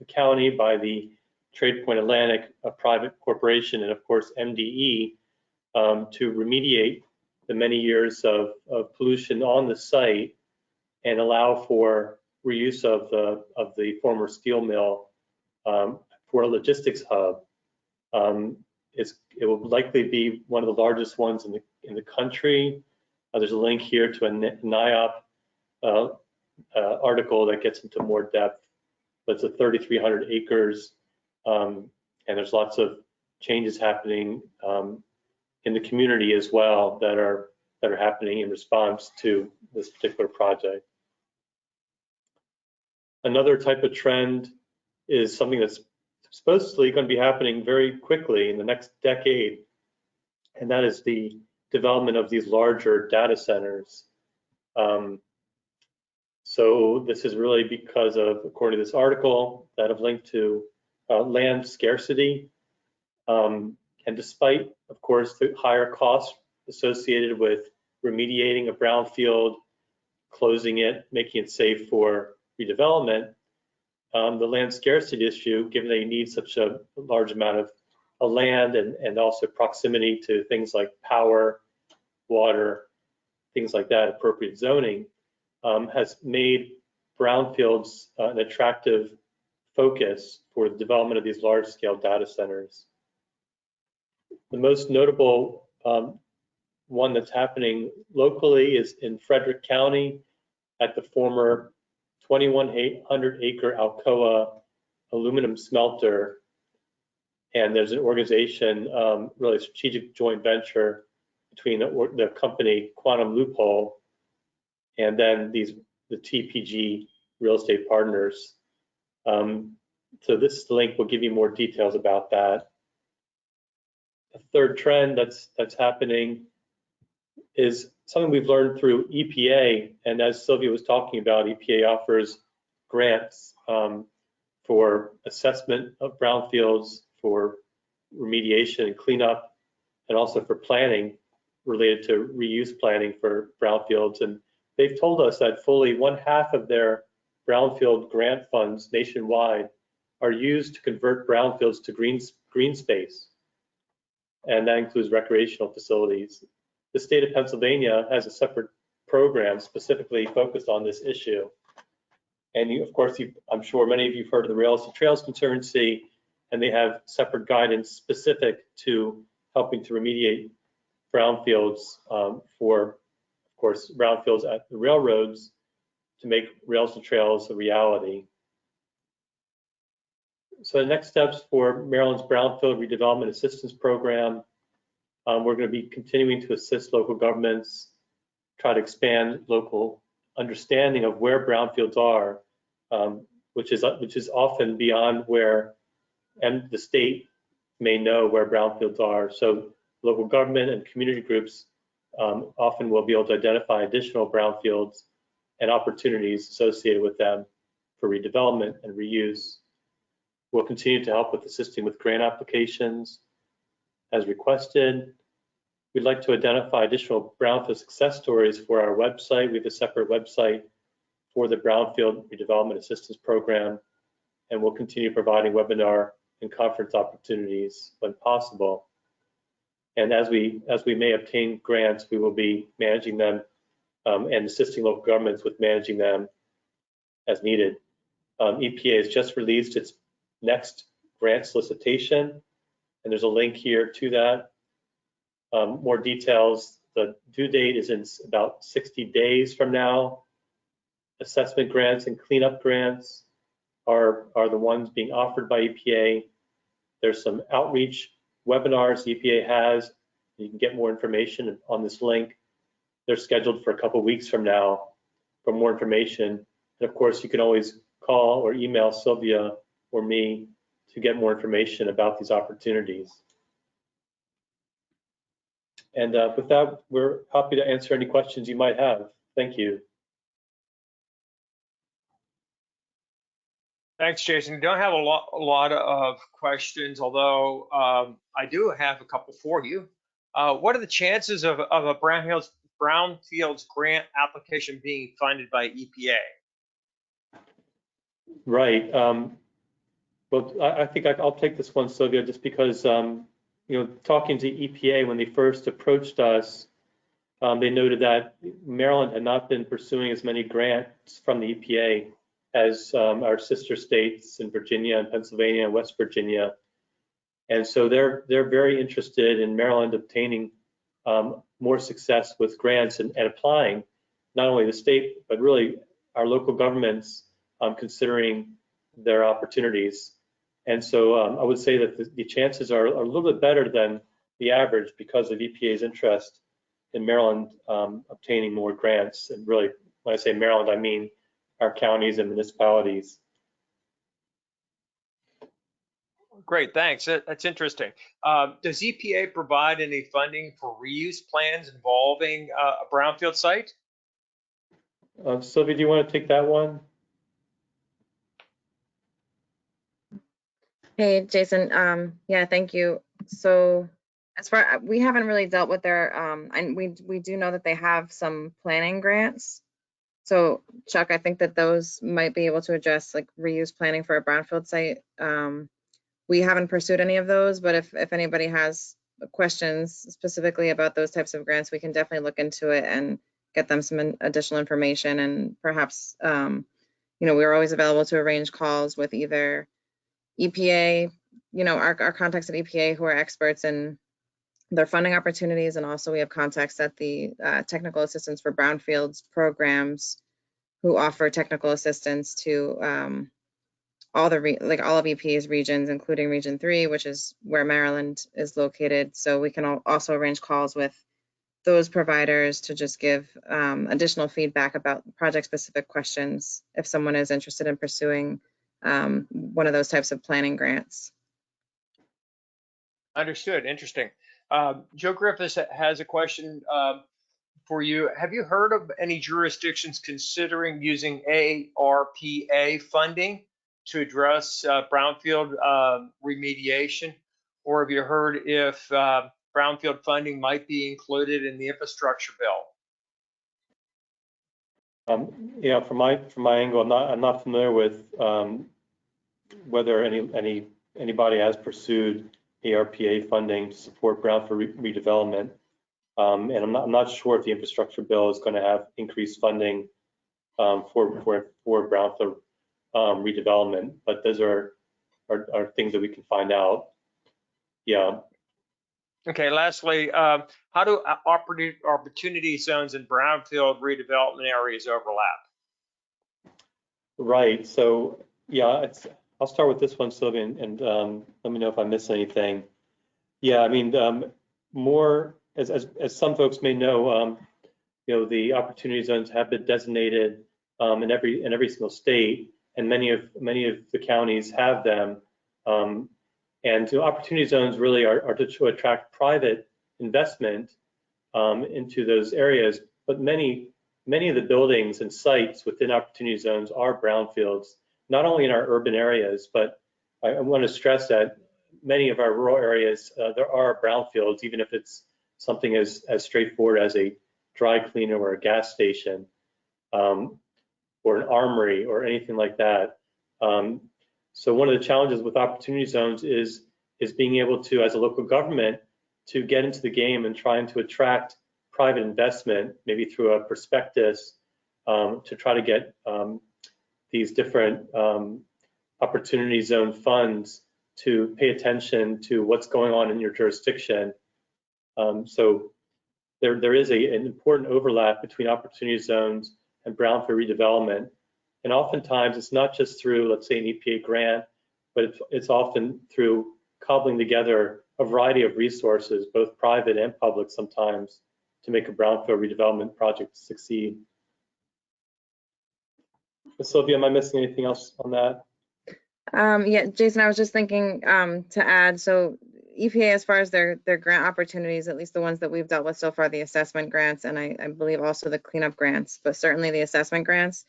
G: county, by the Trade Point Atlantic, a private corporation, and of course MDE to remediate the many years of pollution on the site and allow for reuse of the former steel mill for a logistics hub. It will likely be one of the largest ones in the country. There's a link here to a NIOP article that gets into more depth, but it's a 3,300 acres, and there's lots of changes happening in the community as well that are happening in response to this particular project. Another type of trend is something that's supposedly going to be happening very quickly in the next decade, and that is the development of these larger data centers. So this is really because of, according to this article that I've linked to, land scarcity. And despite, of course, the higher costs associated with remediating a brownfield, closing it, making it safe for redevelopment, the land scarcity issue, given that you need such a large amount of land and also proximity to things like power, water, things like that, appropriate zoning, has made brownfields an attractive focus for the development of these large-scale data centers. The most notable one that's happening locally is in Frederick County at the former 2,100-acre Alcoa aluminum smelter. And there's an organization, really a strategic joint venture between the company Quantum Loophole and then the TPG real estate partners. So this link will give you more details about that. A third trend that's happening is something we've learned through EPA, and as Sylvia was talking about, EPA offers grants for assessment of brownfields, for remediation and cleanup, and also for planning related to reuse planning for brownfields. And they've told us that fully 1/2 of their brownfield grant funds nationwide are used to convert brownfields to green space, and that includes recreational facilities. The state of Pennsylvania has a separate program specifically focused on this issue. And of course, I'm sure many of you have heard of the Rails to Trails Conservancy, and they have separate guidance specific to helping to remediate brownfields for, of course, brownfields at the railroads to make Rails to Trails a reality. So the next steps for Maryland's Brownfield Redevelopment Assistance Program, we're going to be continuing to assist local governments, try to expand local understanding of where brownfields are, which is often beyond where the state may know where brownfields are. So local government and community groups often will be able to identify additional brownfields and opportunities associated with them for redevelopment and reuse. We'll continue to help with assisting with grant applications as requested. We'd like to identify additional brownfield success stories for our website. We have a separate website for the Brownfield Redevelopment Assistance Program, and we'll continue providing webinar and conference opportunities when possible. And as we may obtain grants, we will be managing them and assisting local governments with managing them as needed. EPA has just released its next grant solicitation, and there's a link here to that. More details, the due date is in about 60 days from now. Assessment grants and cleanup grants are the ones being offered by EPA. There's some outreach webinars EPA has. You can get more information on this link. They're scheduled for a couple weeks from now for more information. And of course, you can always call or email Sylvia or me to get more information about these opportunities. And with that, we're happy to answer any questions you might have. Thank you.
A: Thanks, Jason. Don't have a lot of questions, although I do have a couple for you. What are the chances of a Brownfields grant application being funded by EPA?
G: Right. Well, I think I'll take this one, Sylvia, just because talking to EPA when they first approached us, they noted that Maryland had not been pursuing as many grants from the EPA as our sister states in Virginia and Pennsylvania and West Virginia. And so they're very interested in Maryland obtaining more success with grants and applying not only the state, but really our local governments considering their opportunities. And so I would say that the chances are a little bit better than the average because of EPA's interest in Maryland obtaining more grants. And really, when I say Maryland, I mean our counties and municipalities.
A: Great, thanks. That's interesting. Does EPA provide any funding for reuse plans involving a brownfield site?
G: Sylvia, do you want to take that one?
F: Hey, Jason. Yeah, thank you. So as far, we haven't really dealt with their, and we do know that they have some planning grants. So Chuck, I think that those might be able to address like reuse planning for a brownfield site. We haven't pursued any of those, but if anybody has questions specifically about those types of grants, we can definitely look into it and get them some additional information. And perhaps, we're always available to arrange calls with either EPA, our contacts at EPA who are experts in their funding opportunities, and also we have contacts at the Technical Assistance for Brownfields programs who offer technical assistance to all of EPA's regions, including Region 3, which is where Maryland is located. So we can also arrange calls with those providers to just give additional feedback about project-specific questions if someone is interested in pursuing one of those types of planning grants.
A: Understood. Interesting. Joe Griffiths has a question for you. Have you heard of any jurisdictions considering using ARPA funding to address brownfield remediation? Or have you heard if brownfield funding might be included in the infrastructure bill?
G: Yeah, from my angle, I'm not familiar with whether anybody has pursued ARPA funding to support brownfield redevelopment, and I'm not sure if the infrastructure bill is going to have increased funding for brownfield redevelopment, but those are things that we can find out. Yeah.
A: Okay, lastly, how do opportunity zones in brownfield redevelopment areas overlap?
G: Right, so yeah, I'll start with this one, Sylvia, and let me know if I miss anything. Yeah, I mean, more as some folks may know, the opportunity zones have been designated in every single state, and many of the counties have them. And opportunity zones really are to attract private investment into those areas. But many of the buildings and sites within opportunity zones are brownfields, not only in our urban areas, but I want to stress that many of our rural areas, there are brownfields, even if it's something as straightforward as a dry cleaner or a gas station, or an armory or anything like that. So one of the challenges with opportunity zones is being able to, as a local government, to get into the game and trying to attract private investment, maybe through a prospectus, to try to get these different opportunity zone funds to pay attention to what's going on in your jurisdiction. So there is an important overlap between opportunity zones and brownfield redevelopment. And oftentimes it's not just through, let's say, an EPA grant, but it's often through cobbling together a variety of resources, both private and public sometimes, to make a brownfield redevelopment project succeed. Sylvia, am I missing anything else on that?
F: Yeah, Jason, I was just thinking to add, so EPA, as far as their grant opportunities, at least the ones that we've dealt with so far, the assessment grants, and I believe also the cleanup grants, but certainly the assessment grants,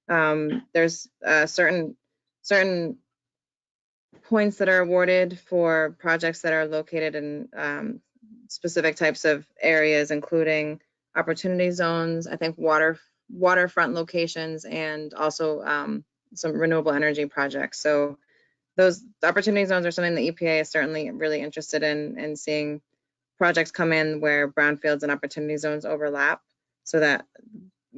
F: there's certain points that are awarded for projects that are located in specific types of areas, including opportunity zones, I think waterfront locations, and also some renewable energy projects. So those opportunity zones are something the EPA is certainly really interested in seeing projects come in where brownfields and opportunity zones overlap, so that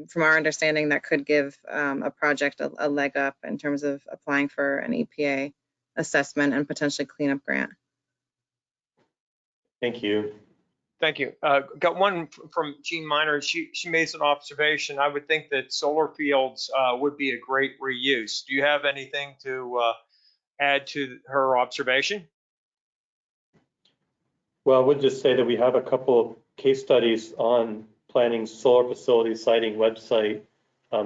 F: from our understanding that could give a project a leg up in terms of applying for an EPA assessment and potentially cleanup grant.
G: Thank you.
A: Thank you. Got one from Jean Miner. She made an observation. I would think that solar fields would be a great reuse. Do you have anything to add to her observation?
G: Well, I would just say that we have a couple of case studies on planning solar facility siting website,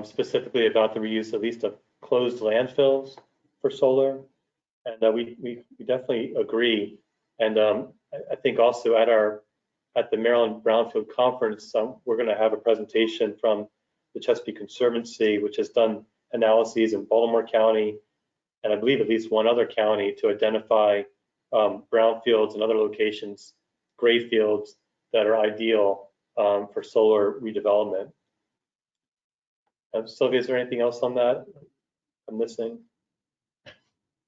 G: specifically about the reuse at least of closed landfills for solar. And we definitely agree. And I think also at the Maryland Brownfield Conference, we're going to have a presentation from the Chesapeake Conservancy, which has done analyses in Baltimore County, and I believe at least one other county, to identify brownfields and other locations, gray fields, that are ideal for solar redevelopment. Sylvia, is there anything else on that I'm missing?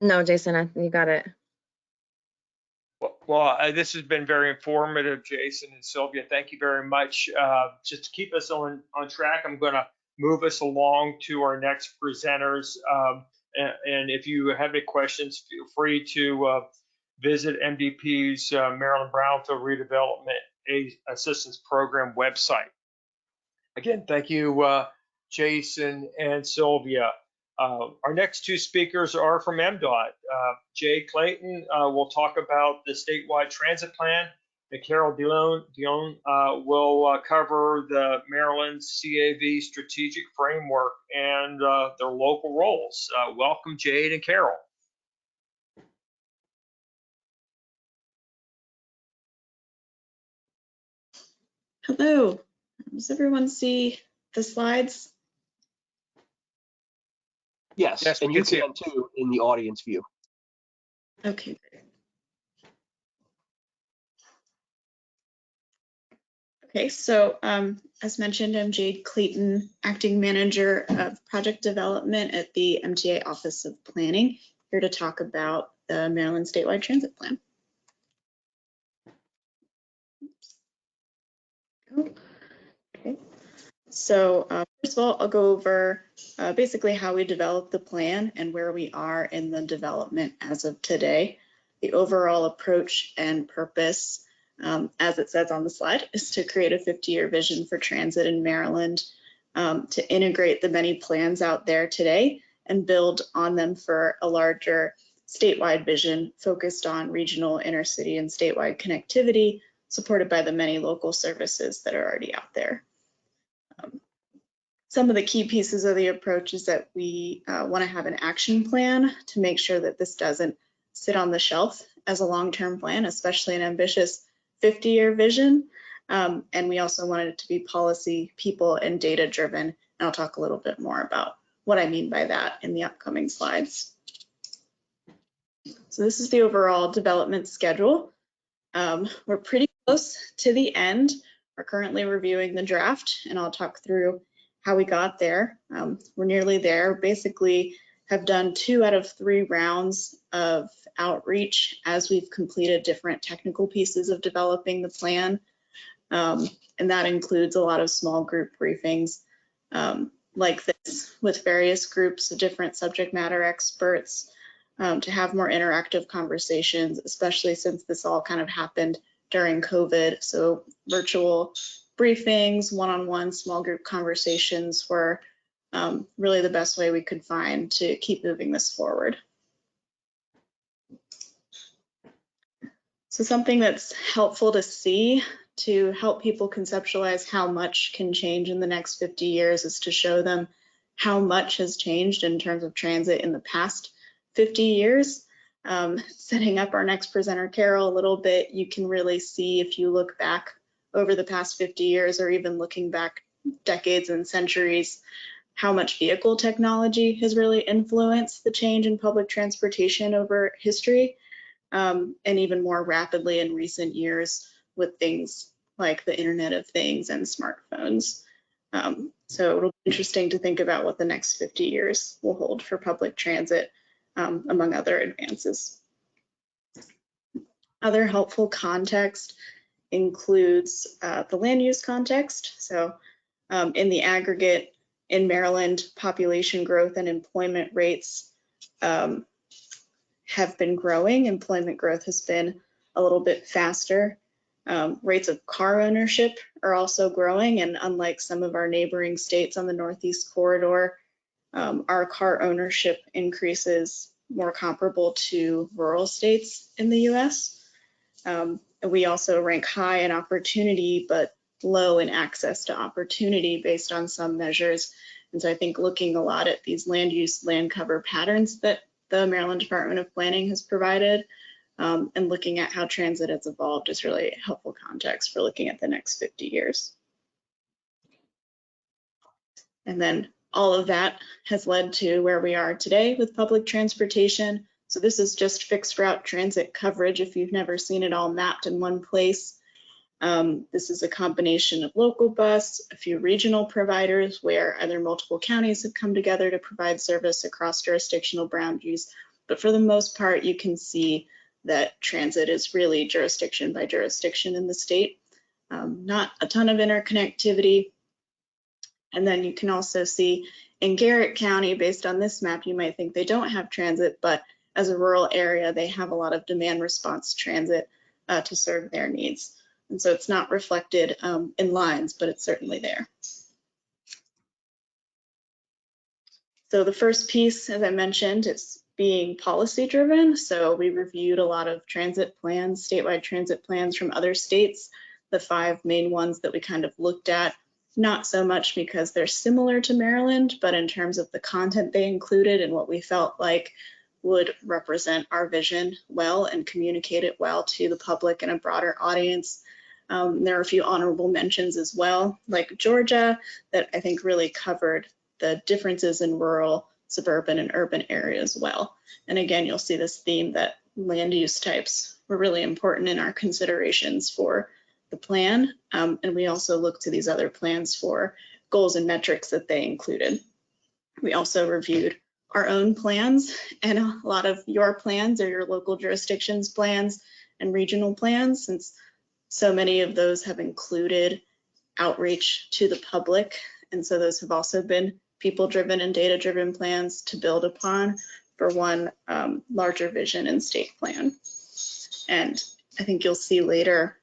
F: No, Jason, you got it.
A: Well, this has been very informative, Jason and Sylvia. Thank you very much. Just to keep us on track, I'm going to move us along to our next presenters. And if you have any questions, feel free to visit MDP's Maryland Brownfield Redevelopment Assistance Program website. Again, thank you, Jason and Sylvia. Our next two speakers are from Mdot. Jade Clayton will talk about the statewide transit plan, and Carol Dion will cover the Maryland CAV Strategic Framework and their local roles. Welcome, Jade and Carol.
H: Hello. Does everyone see the slides?
E: Yes,
A: Yes,
E: and you can too in the audience view.
H: Okay. Okay, so as mentioned, I'm Jade Clayton, Acting Manager of Project Development at the MTA Office of Planning, here to talk about the Maryland Statewide Transit Plan. Okay. So first of all, I'll go over basically how we developed the plan and where we are in the development as of today. The overall approach and purpose, as it says on the slide, is to create a 50-year vision for transit in Maryland, to integrate the many plans out there today and build on them for a larger statewide vision focused on regional, intercity, and statewide connectivity, supported by the many local services that are already out there. Some of the key pieces of the approach is that we want to have an action plan to make sure that this doesn't sit on the shelf as a long-term plan, especially an ambitious 50-year vision. And we also wanted it to be policy, people, and data-driven. And I'll talk a little bit more about what I mean by that in the upcoming slides. So this is the overall development schedule. We're pretty close to the end. We're currently reviewing the draft, and I'll talk through how we got there. We're nearly there. Basically have done 2 out of 3 rounds of outreach as we've completed different technical pieces of developing the plan. And that includes a lot of small group briefings like this with various groups of different subject matter experts to have more interactive conversations, especially since this all kind of happened during COVID. So virtual briefings, one-on-one small group conversations were really the best way we could find to keep moving this forward. So something that's helpful to see to help people conceptualize how much can change in the next 50 years is to show them how much has changed in terms of transit in the past 50 years. Setting up our next presenter, Carol, a little bit, you can really see if you look back over the past 50 years or even looking back decades and centuries, how much vehicle technology has really influenced the change in public transportation over history, and even more rapidly in recent years with things like the Internet of Things and smartphones. So it'll be interesting to think about what the next 50 years will hold for public transit, among other advances. Other helpful context includes the land use context. So in the aggregate, in Maryland, population growth and employment rates have been growing. Employment growth has been a little bit faster. Rates of car ownership are also growing, and unlike some of our neighboring states on the Northeast Corridor, our car ownership increases more comparable to rural states in the US. We also rank high in opportunity, but low in access to opportunity based on some measures. And so I think looking a lot at these land use, land cover patterns that the Maryland Department of Planning has provided, and looking at how transit has evolved is really helpful context for looking at the next 50 years. And then all of that has led to where we are today with public transportation. So this is just fixed route transit coverage if you've never seen it all mapped in one place. This is a combination of local bus, a few regional providers where either multiple counties have come together to provide service across jurisdictional boundaries. But for the most part, you can see that transit is really jurisdiction by jurisdiction in the state. Not a ton of interconnectivity. And then you can also see in Garrett County, based on this map, you might think they don't have transit, but as a rural area, they have a lot of demand response transit to serve their needs. And so it's not reflected in lines, but it's certainly there. So the first piece, as I mentioned, is being policy driven. So we reviewed a lot of transit plans, statewide transit plans from other states, the 5 main ones that we kind of looked at, not so much because they're similar to Maryland, but in terms of the content they included and what we felt like would represent our vision well and communicate it well to the public and a broader audience. There are a few honorable mentions as well, like Georgia, that I think really covered the differences in rural, suburban, and urban areas well. And again, you'll see this theme that land use types were really important in our considerations for the plan. And we also look to these other plans for goals and metrics that they included. We also reviewed our own plans and a lot of your plans or your local jurisdictions plans and regional plans, since so many of those have included outreach to the public. And so those have also been people-driven and data-driven plans to build upon for one larger vision and state plan. And I think you'll see later,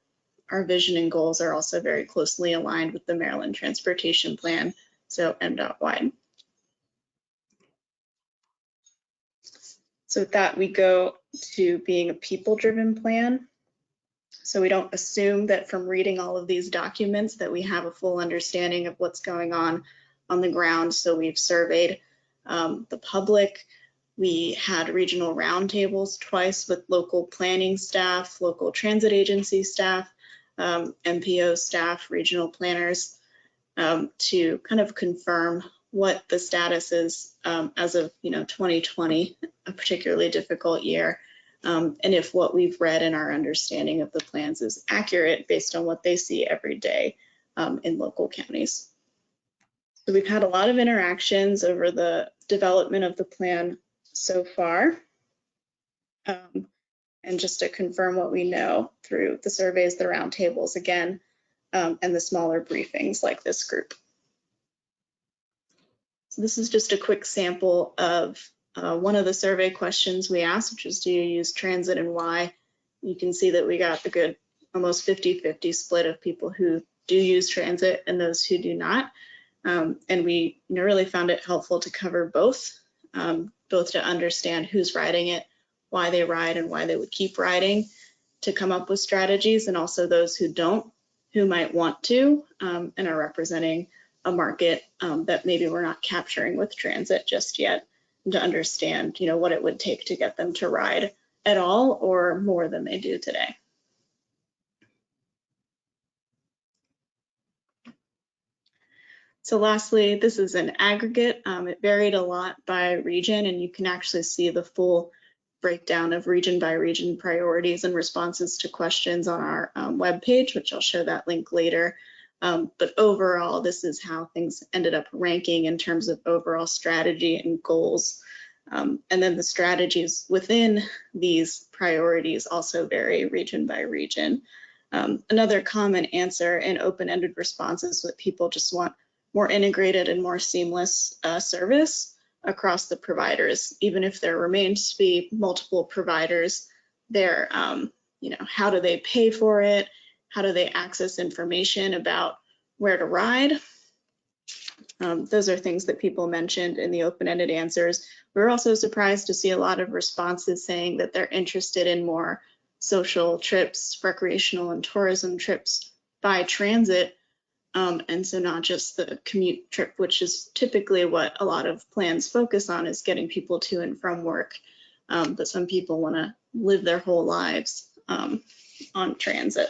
H: our vision and goals are also very closely aligned with the Maryland Transportation Plan, so Mdot wide. So with that, we go to being a people-driven plan. So we don't assume that from reading all of these documents that we have a full understanding of what's going on the ground. So we've surveyed the public. We had regional roundtables twice with local planning staff, local transit agency staff, MPO staff, regional planners, to kind of confirm what the status is as of 2020, a particularly difficult year, and if what we've read and our understanding of the plans is accurate based on what they see every day in local counties. So we've had a lot of interactions over the development of the plan so far. And just to confirm what we know through the surveys, the roundtables again, and the smaller briefings like this group. So this is just a quick sample of one of the survey questions we asked, which is, do you use transit and why? You can see that we got a good almost 50-50 split of people who do use transit and those who do not. And we really found it helpful to cover both, both to understand who's riding it, why they ride and why they would keep riding, to come up with strategies, and also those who don't, who might want to, and are representing a market that maybe we're not capturing with transit just yet, and to understand what it would take to get them to ride at all or more than they do today. So lastly, this is an aggregate. It varied a lot by region, and you can actually see the full breakdown of region by region priorities and responses to questions on our webpage, which I'll show that link later. But overall, this is how things ended up ranking in terms of overall strategy and goals. And then the strategies within these priorities also vary region by region. Another common answer in open-ended responses that people just want more integrated and more seamless service across the providers. Even if there remains to be multiple providers, there, how do they pay for it? How do they access information about where to ride? Those are things that people mentioned in the open-ended answers. We were also surprised to see a lot of responses saying that they're interested in more social trips, recreational and tourism trips by transit. And so not just the commute trip, which is typically what a lot of plans focus on, is getting people to and from work. But some people want to live their whole lives on transit.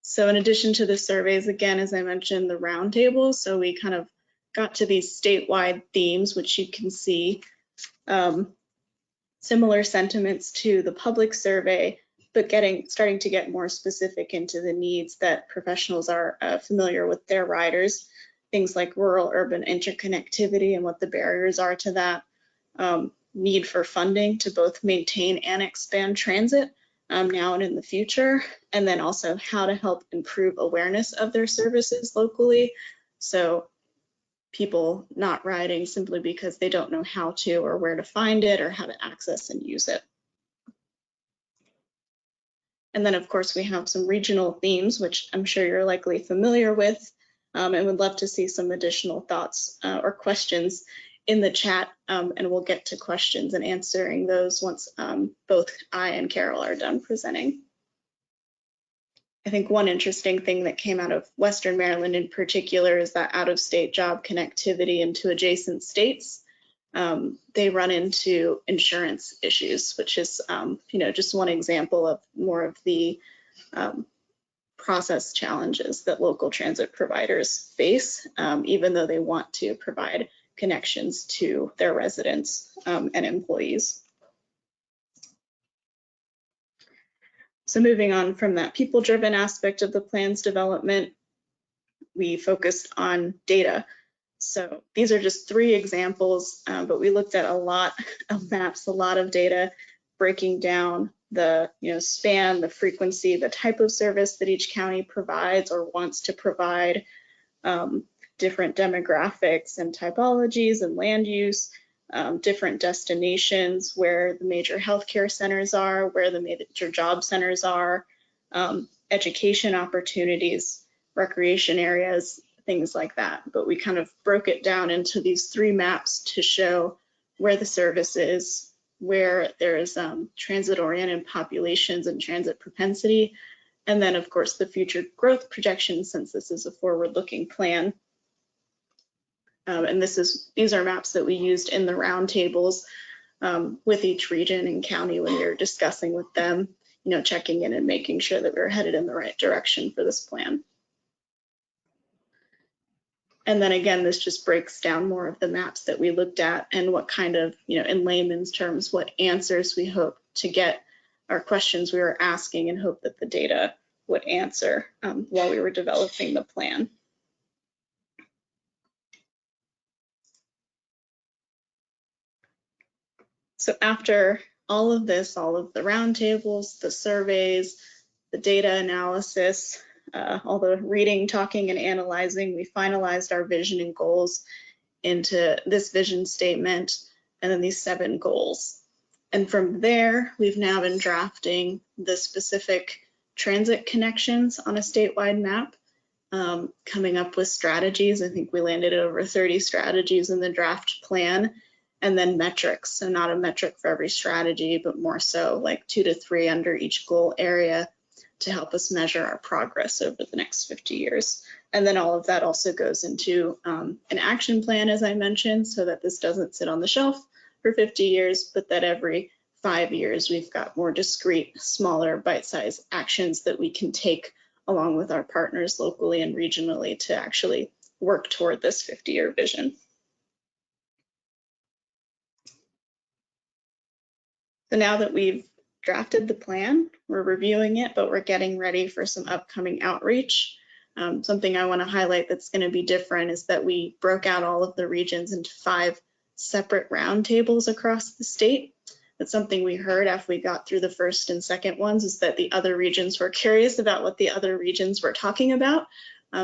H: So in addition to the surveys, again, as I mentioned, the roundtables, so we kind of got to these statewide themes, which you can see similar sentiments to the public survey, but starting to get more specific into the needs that professionals are familiar with their riders, things like rural-urban interconnectivity and what the barriers are to that, need for funding to both maintain and expand transit now and in the future, and then also how to help improve awareness of their services locally. So people not riding simply because they don't know how to or where to find it or how to access and use it. And then, of course, we have some regional themes, which I'm sure you're likely familiar with, and would love to see some additional thoughts or questions in the chat, and we'll get to questions and answering those once both I and Carol are done presenting. I think one interesting thing that came out of Western Maryland in particular is that out-of-state job connectivity into adjacent states. They run into insurance issues, which is, just one example of more of the process challenges that local transit providers face, even though they want to provide connections to their residents and employees. So moving on from that people-driven aspect of the plan's development, we focused on data. So these are just 3 examples, but we looked at a lot of maps, a lot of data, breaking down the span, the frequency, the type of service that each county provides or wants to provide, different demographics and typologies and land use, different destinations, where the major healthcare centers are, where the major job centers are, education opportunities, recreation areas, things like that. But we kind of broke it down into these 3 maps to show where the service is, where there's transit-oriented populations and transit propensity, and then of course the future growth projections, since this is a forward-looking plan. And these are maps that we used in the roundtables with each region and county when we were discussing with them, checking in and making sure that we were headed in the right direction for this plan. And then again, this just breaks down more of the maps that we looked at and what kind of, in layman's terms, what answers we hope to get, our questions we were asking, and hope that the data would answer while we were developing the plan. So after all of this, all of the roundtables, the surveys, the data analysis, all the reading, talking, and analyzing, we finalized our vision and goals into this vision statement and then these 7 goals. And from there, we've now been drafting the specific transit connections on a statewide map, coming up with strategies. I think we landed at over 30 strategies in the draft plan, and then metrics. So not a metric for every strategy, but more so like 2 to 3 under each goal area to help us measure our progress over the next 50 years. And then all of that also goes into an action plan, as I mentioned, so that this doesn't sit on the shelf for 50 years, but that every 5 years we've got more discrete, smaller, bite-sized actions that we can take along with our partners locally and regionally to actually work toward this 50-year vision. So now that we've drafted the plan, we're reviewing it, but we're getting ready for some upcoming outreach. Something I want to highlight that's going to be different is that we broke out all of the regions into 5 separate roundtables across the state. That's something we heard after we got through the first and second ones, is that the other regions were curious about what the other regions were talking about.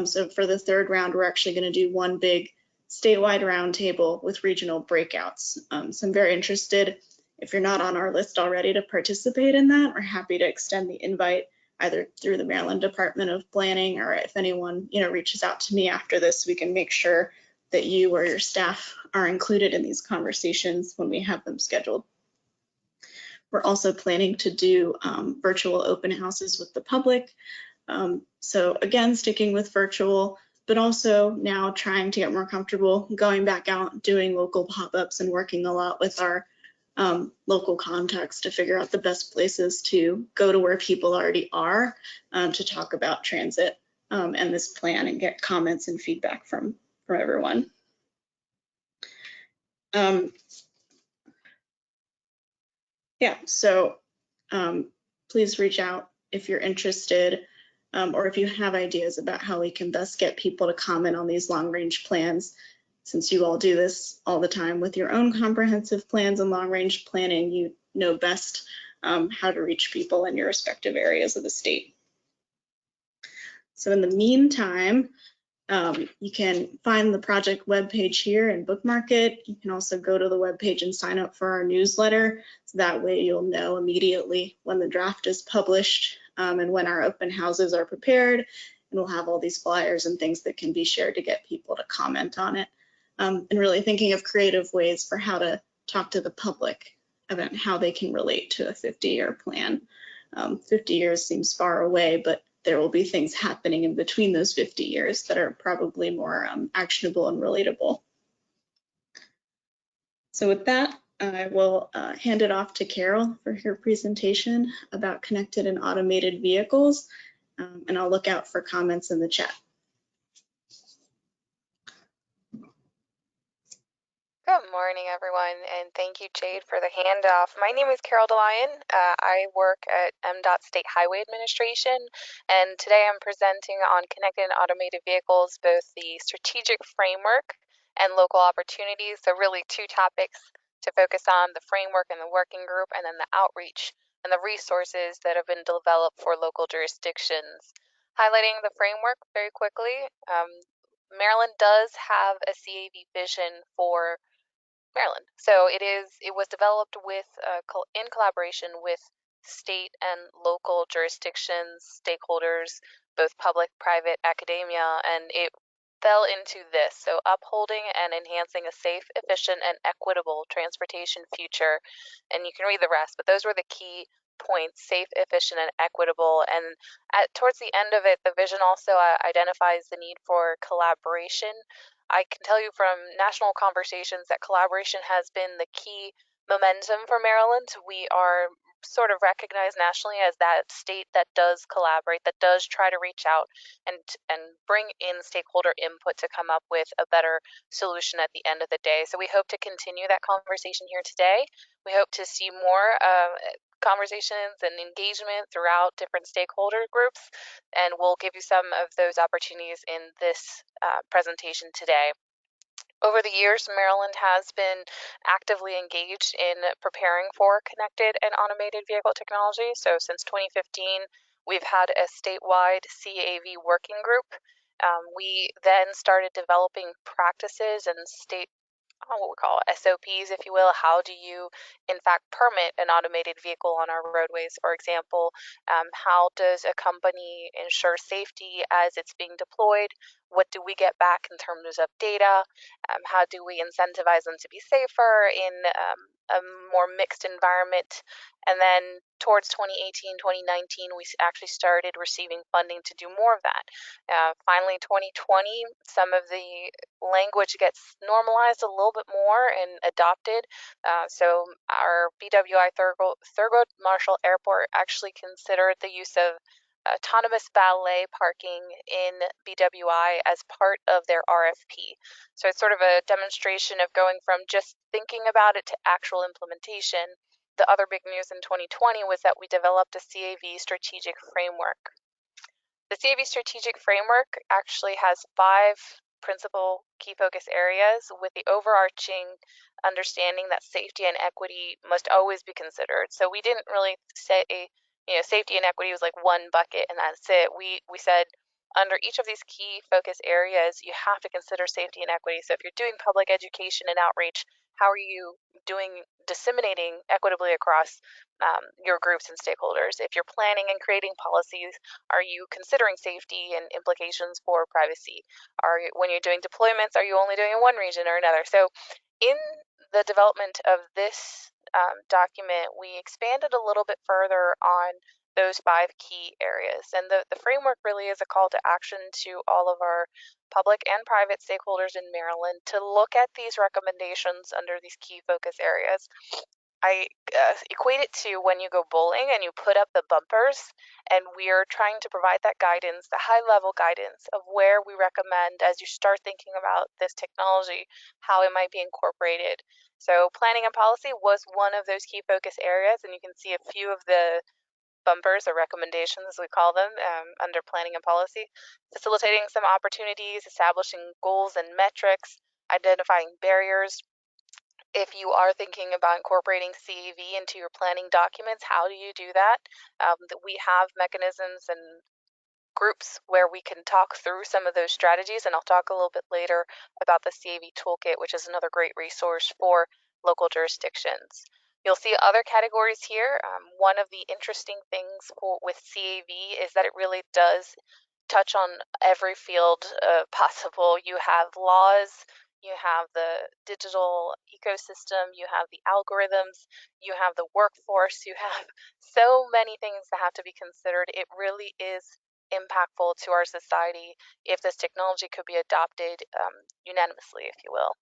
H: So for the 3rd round, we're actually going to do one big statewide roundtable with regional breakouts. So I'm very interested. If you're not on our list already to participate in that, we're happy to extend the invite either through the Maryland Department of Planning, or if anyone reaches out to me after this, we can make sure that you or your staff are included in these conversations when we have them scheduled. We're also planning to do virtual open houses with the public. So again, sticking with virtual, but also now trying to get more comfortable going back out, doing local pop-ups, and working a lot with our local contacts to figure out the best places to go to where people already are to talk about transit and this plan and get comments and feedback from everyone. Yeah, so please reach out if you're interested or if you have ideas about how we can best get people to comment on these long-range plans. Since you all do this all the time with your own comprehensive plans and long-range planning, you know best how to reach people in your respective areas of the state. So in the meantime, you can find the project webpage here and bookmark it. You can also go to the webpage and sign up for our newsletter. So that way you'll know immediately when the draft is published and when our open houses are prepared. And we'll have all these flyers and things that can be shared to get people to comment on it. And really thinking of creative ways for how to talk to the public about how they can relate to a 50-year plan. 50 years seems far away, but there will be things happening in between those 50 years that are probably more actionable and relatable. So with that, I will hand it off to Carol for her presentation about connected and automated vehicles, and I'll look out for comments in the chat.
I: Good morning, everyone, and thank you, Jade, for the handoff. My name is Carol DeLion. I work at Mdot State Highway Administration, and today I'm presenting on connected and automated vehicles, both the strategic framework and local opportunities. So really 2 topics to focus on: the framework and the working group, and then the outreach and the resources that have been developed for local jurisdictions. Highlighting the framework very quickly, Maryland does have a CAV vision for Maryland. So it was developed with in collaboration with state and local jurisdictions, stakeholders, both public, private, academia, and it fell into this. So upholding and enhancing a safe, efficient, and equitable transportation future. And you can read the rest, but those were the key points: safe, efficient, and equitable. And towards the end of it, the vision also identifies the need for collaboration. I can tell you from national conversations that collaboration has been the key momentum for Maryland. We are sort of recognized nationally as that state that does collaborate, that does try to reach out and bring in stakeholder input to come up with a better solution at the end of the day. So we hope to continue that conversation here today. We hope to see more conversations and engagement throughout different stakeholder groups, and we'll give you some of those opportunities in this presentation today. Over the years, Maryland has been actively engaged in preparing for connected and automated vehicle technology. So since 2015, we've had a statewide CAV working group. We then started developing practices and what we call SOPs, if you will. How do you, in fact, permit an automated vehicle on our roadways, for example? How does a company ensure safety as it's being deployed? What do we get back in terms of data? How do we incentivize them to be safer in a more mixed environment? And then towards 2018, 2019, we actually started receiving funding to do more of that. Finally, 2020, some of the language gets normalized a little bit more and adopted. So our BWI Thurgood Marshall Airport actually considered the use of autonomous valet parking in BWI as part of their RFP. So it's sort of a demonstration of going from just thinking about it to actual implementation. The other big news in 2020 was that we developed a CAV strategic framework. The CAV strategic framework actually has 5 principal key focus areas with the overarching understanding that safety and equity must always be considered. So we didn't really say, safety and equity was like one bucket and that's it. We said under each of these key focus areas, you have to consider safety and equity. So if you're doing public education and outreach, how are you disseminating equitably across your groups and stakeholders? If you're planning and creating policies, are you considering safety and implications for privacy? When you're doing deployments, are you only doing in one region or another? So in the development of this document, we expanded a little bit further on those 5 key areas. And the framework really is a call to action to all of our public and private stakeholders in Maryland to look at these recommendations under these key focus areas. I equate it to when you go bowling and you put up the bumpers, and we're trying to provide that guidance, the high level guidance of where we recommend as you start thinking about this technology, how it might be incorporated. So planning and policy was one of those key focus areas, and you can see a few of the bumpers or recommendations, as we call them, under planning and policy. Facilitating some opportunities, establishing goals and metrics, identifying barriers. If you are thinking about incorporating CAV into your planning documents, how do you do that? We have mechanisms and groups where we can talk through some of those strategies, and I'll talk a little bit later about the CAV toolkit, which is another great resource for local jurisdictions. You'll see other categories here. One of the interesting things with CAV is that it really does touch on every field possible. You have laws, you have the digital ecosystem, you have the algorithms, you have the workforce, you have so many things that have to be considered. It really is impactful to our society if this technology could be adopted unanimously, if you will.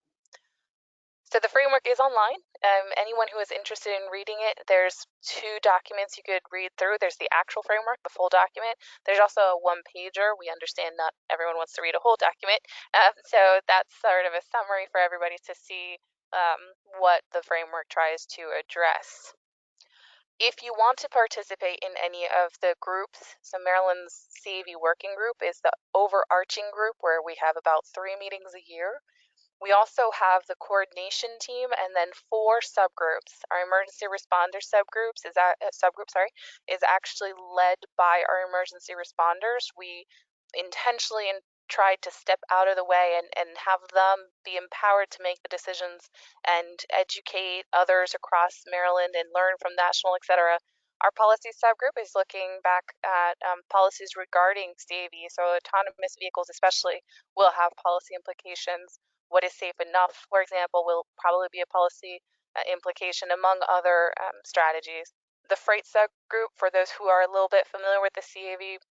I: So the framework is online. Anyone who is interested in reading it, there's 2 documents you could read through. There's the actual framework, the full document. There's also a 1-pager. We understand not everyone wants to read a whole document. So that's sort of a summary for everybody to see what the framework tries to address. If you want to participate in any of the groups, so Maryland's CAV working group is the overarching group where we have about 3 meetings a year. We also have the coordination team and then 4 subgroups. Our emergency responder subgroups is actually led by our emergency responders. We intentionally tried to step out of the way and have them be empowered to make the decisions and educate others across Maryland and learn from national, et cetera, Our policy subgroup is looking back at policies regarding CAV, so autonomous vehicles especially will have policy implications. What is safe enough, for example, will probably be a policy implication among other strategies. The freight subgroup, for those who are a little bit familiar with the CAV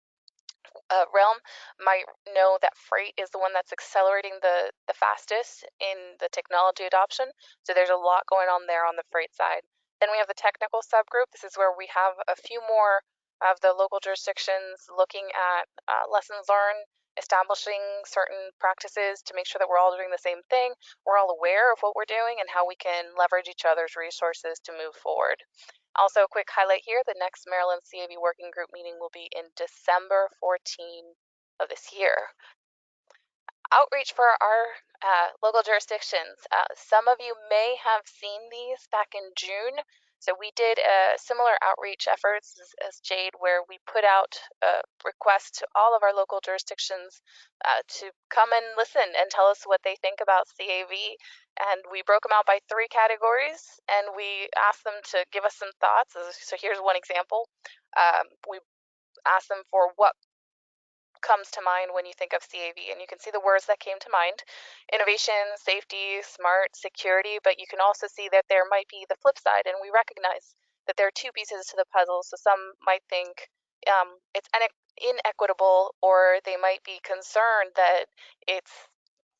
I: realm, might know that freight is the one that's accelerating the fastest in the technology adoption. So there's a lot going on there on the freight side. Then we have the technical subgroup. This is where we have a few more of the local jurisdictions looking at lessons learned, establishing certain practices to make sure that we're all doing the same thing. We're all aware of what we're doing and how we can leverage each other's resources to move forward. Also, a quick highlight here, the next Maryland CAV Working Group meeting will be in December 14 of this year. Outreach for our local jurisdictions. Some of you may have seen these back in June. So we did a similar outreach efforts as Jade, where we put out a request to all of our local jurisdictions to come and listen and tell us what they think about CAV. And we broke them out by 3 categories, and we asked them to give us some thoughts. So here's one example. We asked them for what comes to mind when you think of CAV, and you can see the words that came to mind: innovation, safety, smart, security, but you can also see that there might be the flip side, and we recognize that there are 2 pieces to the puzzle. So some might think it's inequitable, or they might be concerned that it's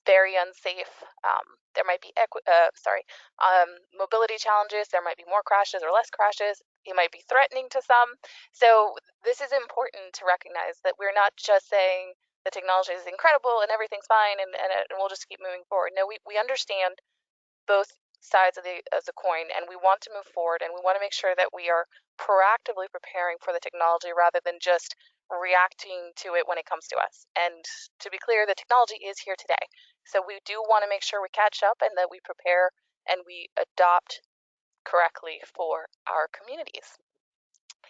I: very unsafe. There might be mobility challenges. There might be more crashes or less crashes. It might be threatening to some. So this is important to recognize, that we're not just saying the technology is incredible and everything's fine and we'll just keep moving forward. No, we understand both sides of the coin, and we want to move forward, and we want to make sure that we are proactively preparing for the technology rather than just reacting to it when it comes to us. And to be clear, the technology is here today. So we do want to make sure we catch up and that we prepare and we adopt correctly for our communities.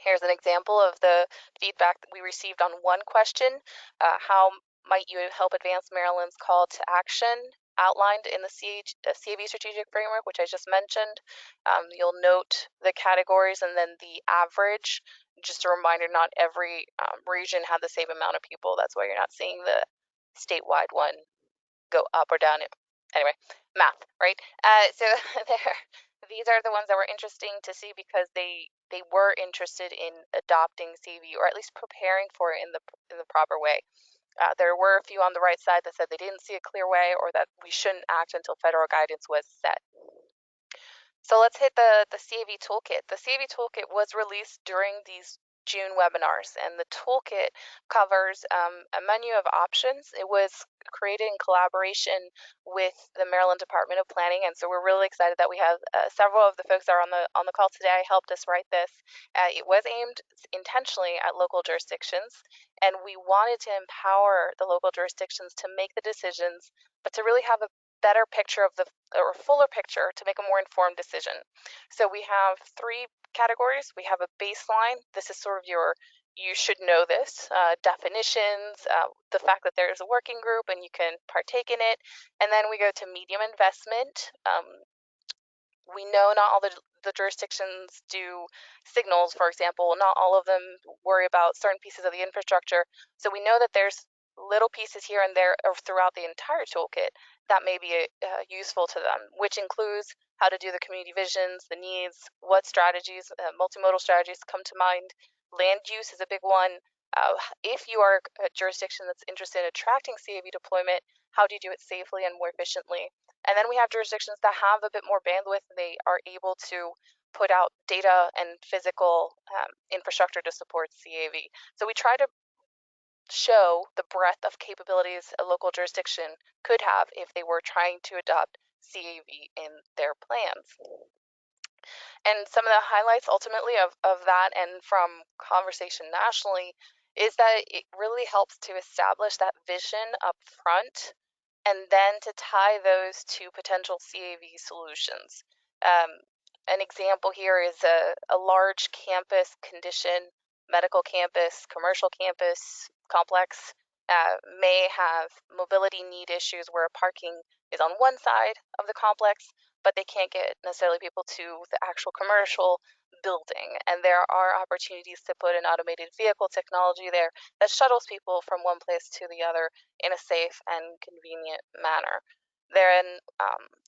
I: Here's an example of the feedback that we received on one question. How might you help advance Maryland's call to action outlined in the CAV Strategic Framework, which I just mentioned? You'll note the categories and then the average. Just a reminder, not every region had the same amount of people. That's why you're not seeing the statewide one go up or down. Anyway, math, right? So there. These are the ones that were interesting to see because they were interested in adopting CAV, or at least preparing for it in the proper way. There were a few on the right side that said they didn't see a clear way, or that we shouldn't act until federal guidance was set. So let's hit the CAV toolkit. The CAV toolkit was released during these June webinars, and the toolkit covers a menu of options. It was created in collaboration with the Maryland Department of Planning, and so we're really excited that we have several of the folks that are on the call today helped us write this. It was aimed intentionally at local jurisdictions, and we wanted to empower the local jurisdictions to make the decisions, but to really have a better picture of or fuller picture to make a more informed decision. So we have 3 categories. We have a baseline. This is sort of you should know this, definitions, the fact that there's a working group and you can partake in it. And then we go to medium investment. We know not all the jurisdictions do signals, for example. Not all of them worry about certain pieces of the infrastructure. So we know that there's little pieces here and there or throughout the entire toolkit that may be useful to them, which includes how to do the community visions, the needs, what strategies, multimodal strategies come to mind. Land use is a big one. If you are a jurisdiction that's interested in attracting CAV deployment, how do you do it safely and more efficiently? And then we have jurisdictions that have a bit more bandwidth, and they are able to put out data and physical infrastructure to support CAV. So we try to show the breadth of capabilities a local jurisdiction could have if they were trying to adopt CAV in their plans. And some of the highlights ultimately of that, and from conversation nationally, is that it really helps to establish that vision up front, and then to tie those to potential CAV solutions. An example here is a large campus condition, medical campus, commercial campus complex may have mobility need issues where parking is on one side of the complex, but they can't get necessarily people to the actual commercial building, and there are opportunities to put an automated vehicle technology there that shuttles people from one place to the other in a safe and convenient manner. Then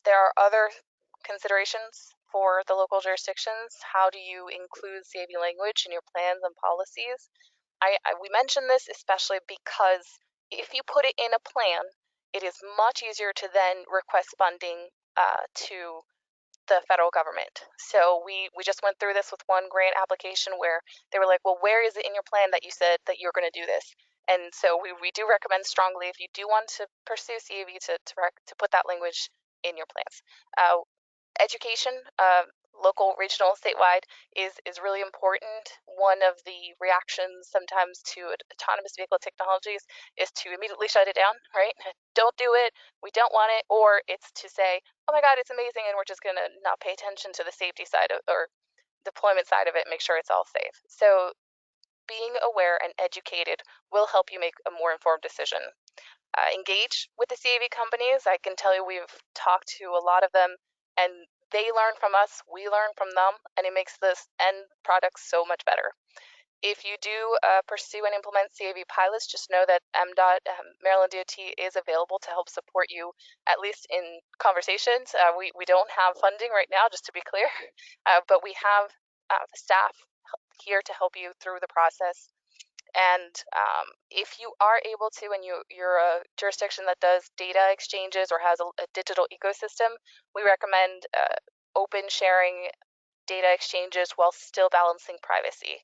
I: there are other considerations for the local jurisdictions. How do you include CAV language in your plans and policies? We mention this especially because if you put it in a plan, it is much easier to then request funding to the federal government. So we just went through this with one grant application where they were like, well, where is it in your plan that you said that you're going to do this? And so we do recommend strongly, if you do want to pursue CAV, to put that language in your plans. Education, local, regional, statewide, is really important. One of the reactions sometimes to autonomous vehicle technologies is to immediately shut it down, right? Don't do it, we don't want it, or it's to say, oh my God, it's amazing, and we're just gonna not pay attention to the safety side of, or deployment side of it, make sure it's all safe. So being aware and educated will help you make a more informed decision. Engage with the CAV companies. I can tell you we've talked to a lot of them, and they learn from us, we learn from them, and it makes this end product so much better. If you do pursue and implement CAV pilots, just know that Mdot, Maryland DOT, is available to help support you, at least in conversations. We don't have funding right now, just to be clear, but we have staff here to help you through the process. And if you are able to, and you're a jurisdiction that does data exchanges or has a digital ecosystem, we recommend open sharing data exchanges while still balancing privacy.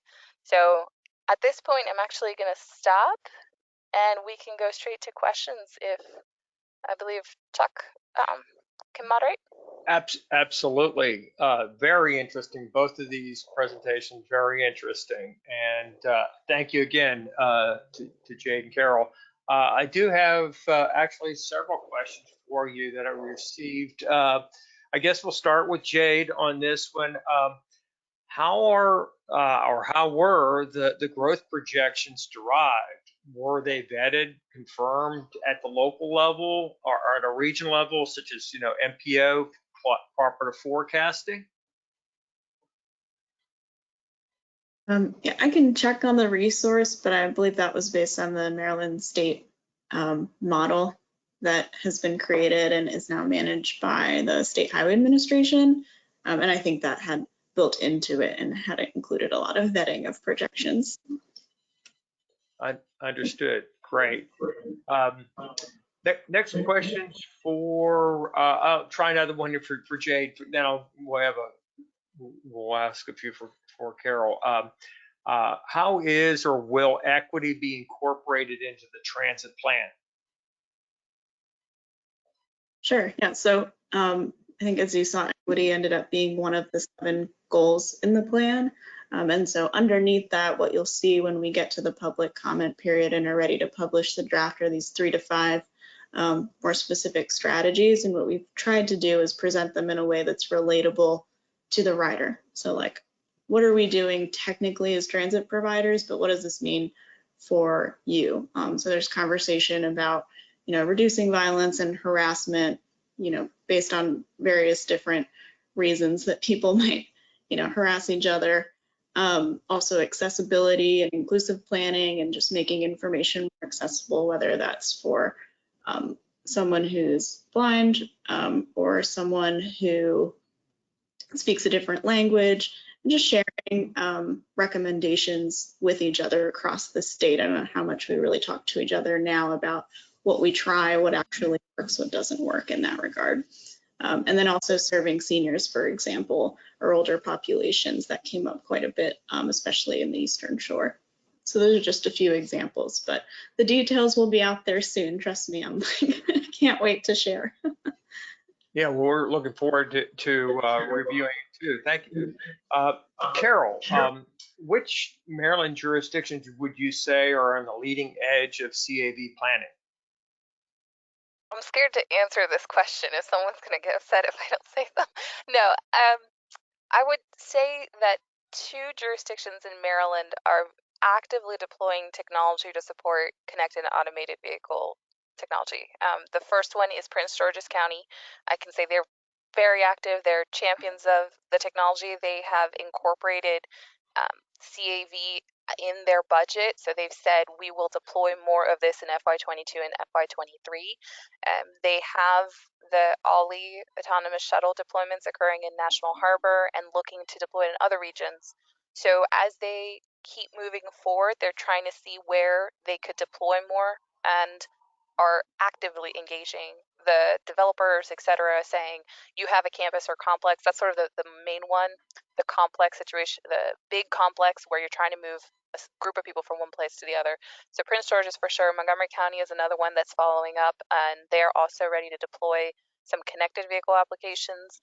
I: So at this point, I'm actually going to stop, and we can go straight to questions if I believe Chuck can moderate.
A: Absolutely. Very interesting. Both of these presentations, very interesting. And thank you again to Jade and Carol. I do have actually several questions for you that I received. I guess we'll start with Jade on this one. How were the growth projections derived? Were they vetted, confirmed at the local level or at a regional level, such as, Mpca, cooperative forecasting?
H: Yeah, I can check on the resource, but I believe that was based on the Maryland State model that has been created and is now managed by the State Highway Administration. And I think that had built into it and had included a lot of vetting of projections.
A: Understood. Great. Next questions for, I'll try another one for Jade. Then we'll ask a few for Carol. How is or will equity be incorporated into the transit plan?
H: Sure. Yeah. So I think, as you saw, equity ended up being one of the 7 goals in the plan. And so underneath that, what you'll see when we get to the public comment period and are ready to publish the draft are these 3 to 5 more specific strategies. And what we've tried to do is present them in a way that's relatable to the rider. So like, what are we doing technically as transit providers, but what does this mean for you? So there's conversation about, reducing violence and harassment, based on various different reasons that people might, harass each other. Also accessibility and inclusive planning and just making information more accessible, whether that's for someone who's blind or someone who speaks a different language, and just sharing recommendations with each other across the state. I don't know how much we really talk to each other now about what we try, what actually works, what doesn't work in that regard. And then also serving seniors, for example, or older populations that came up quite a bit, especially in the Eastern Shore. So those are just a few examples, but the details will be out there soon. Trust me, I'm like, can't wait to share.
A: Yeah, well, we're looking forward to reviewing it too. Thank you. Carol, which Maryland jurisdictions would you say are on the leading edge of CAV planning?
I: I'm scared to answer this question if someone's going to get upset if I don't say them. No, I would say that 2 jurisdictions in Maryland are actively deploying technology to support connected and automated vehicle technology. The first one is Prince George's County. I can say they're very active. They're champions of the technology. They have incorporated CAV in their budget. So they've said we will deploy more of this in FY22 and FY23. They have the Ollie autonomous shuttle deployments occurring in National Harbor and looking to deploy in other regions. So as they keep moving forward, they're trying to see where they could deploy more and are actively engaging the developers, et cetera, saying you have a campus or complex. That's sort of the main one, the complex situation, the big complex where you're trying to move a group of people from one place to the other. So Prince George is for sure. Montgomery County is another one that's following up, and they're also ready to deploy some connected vehicle applications.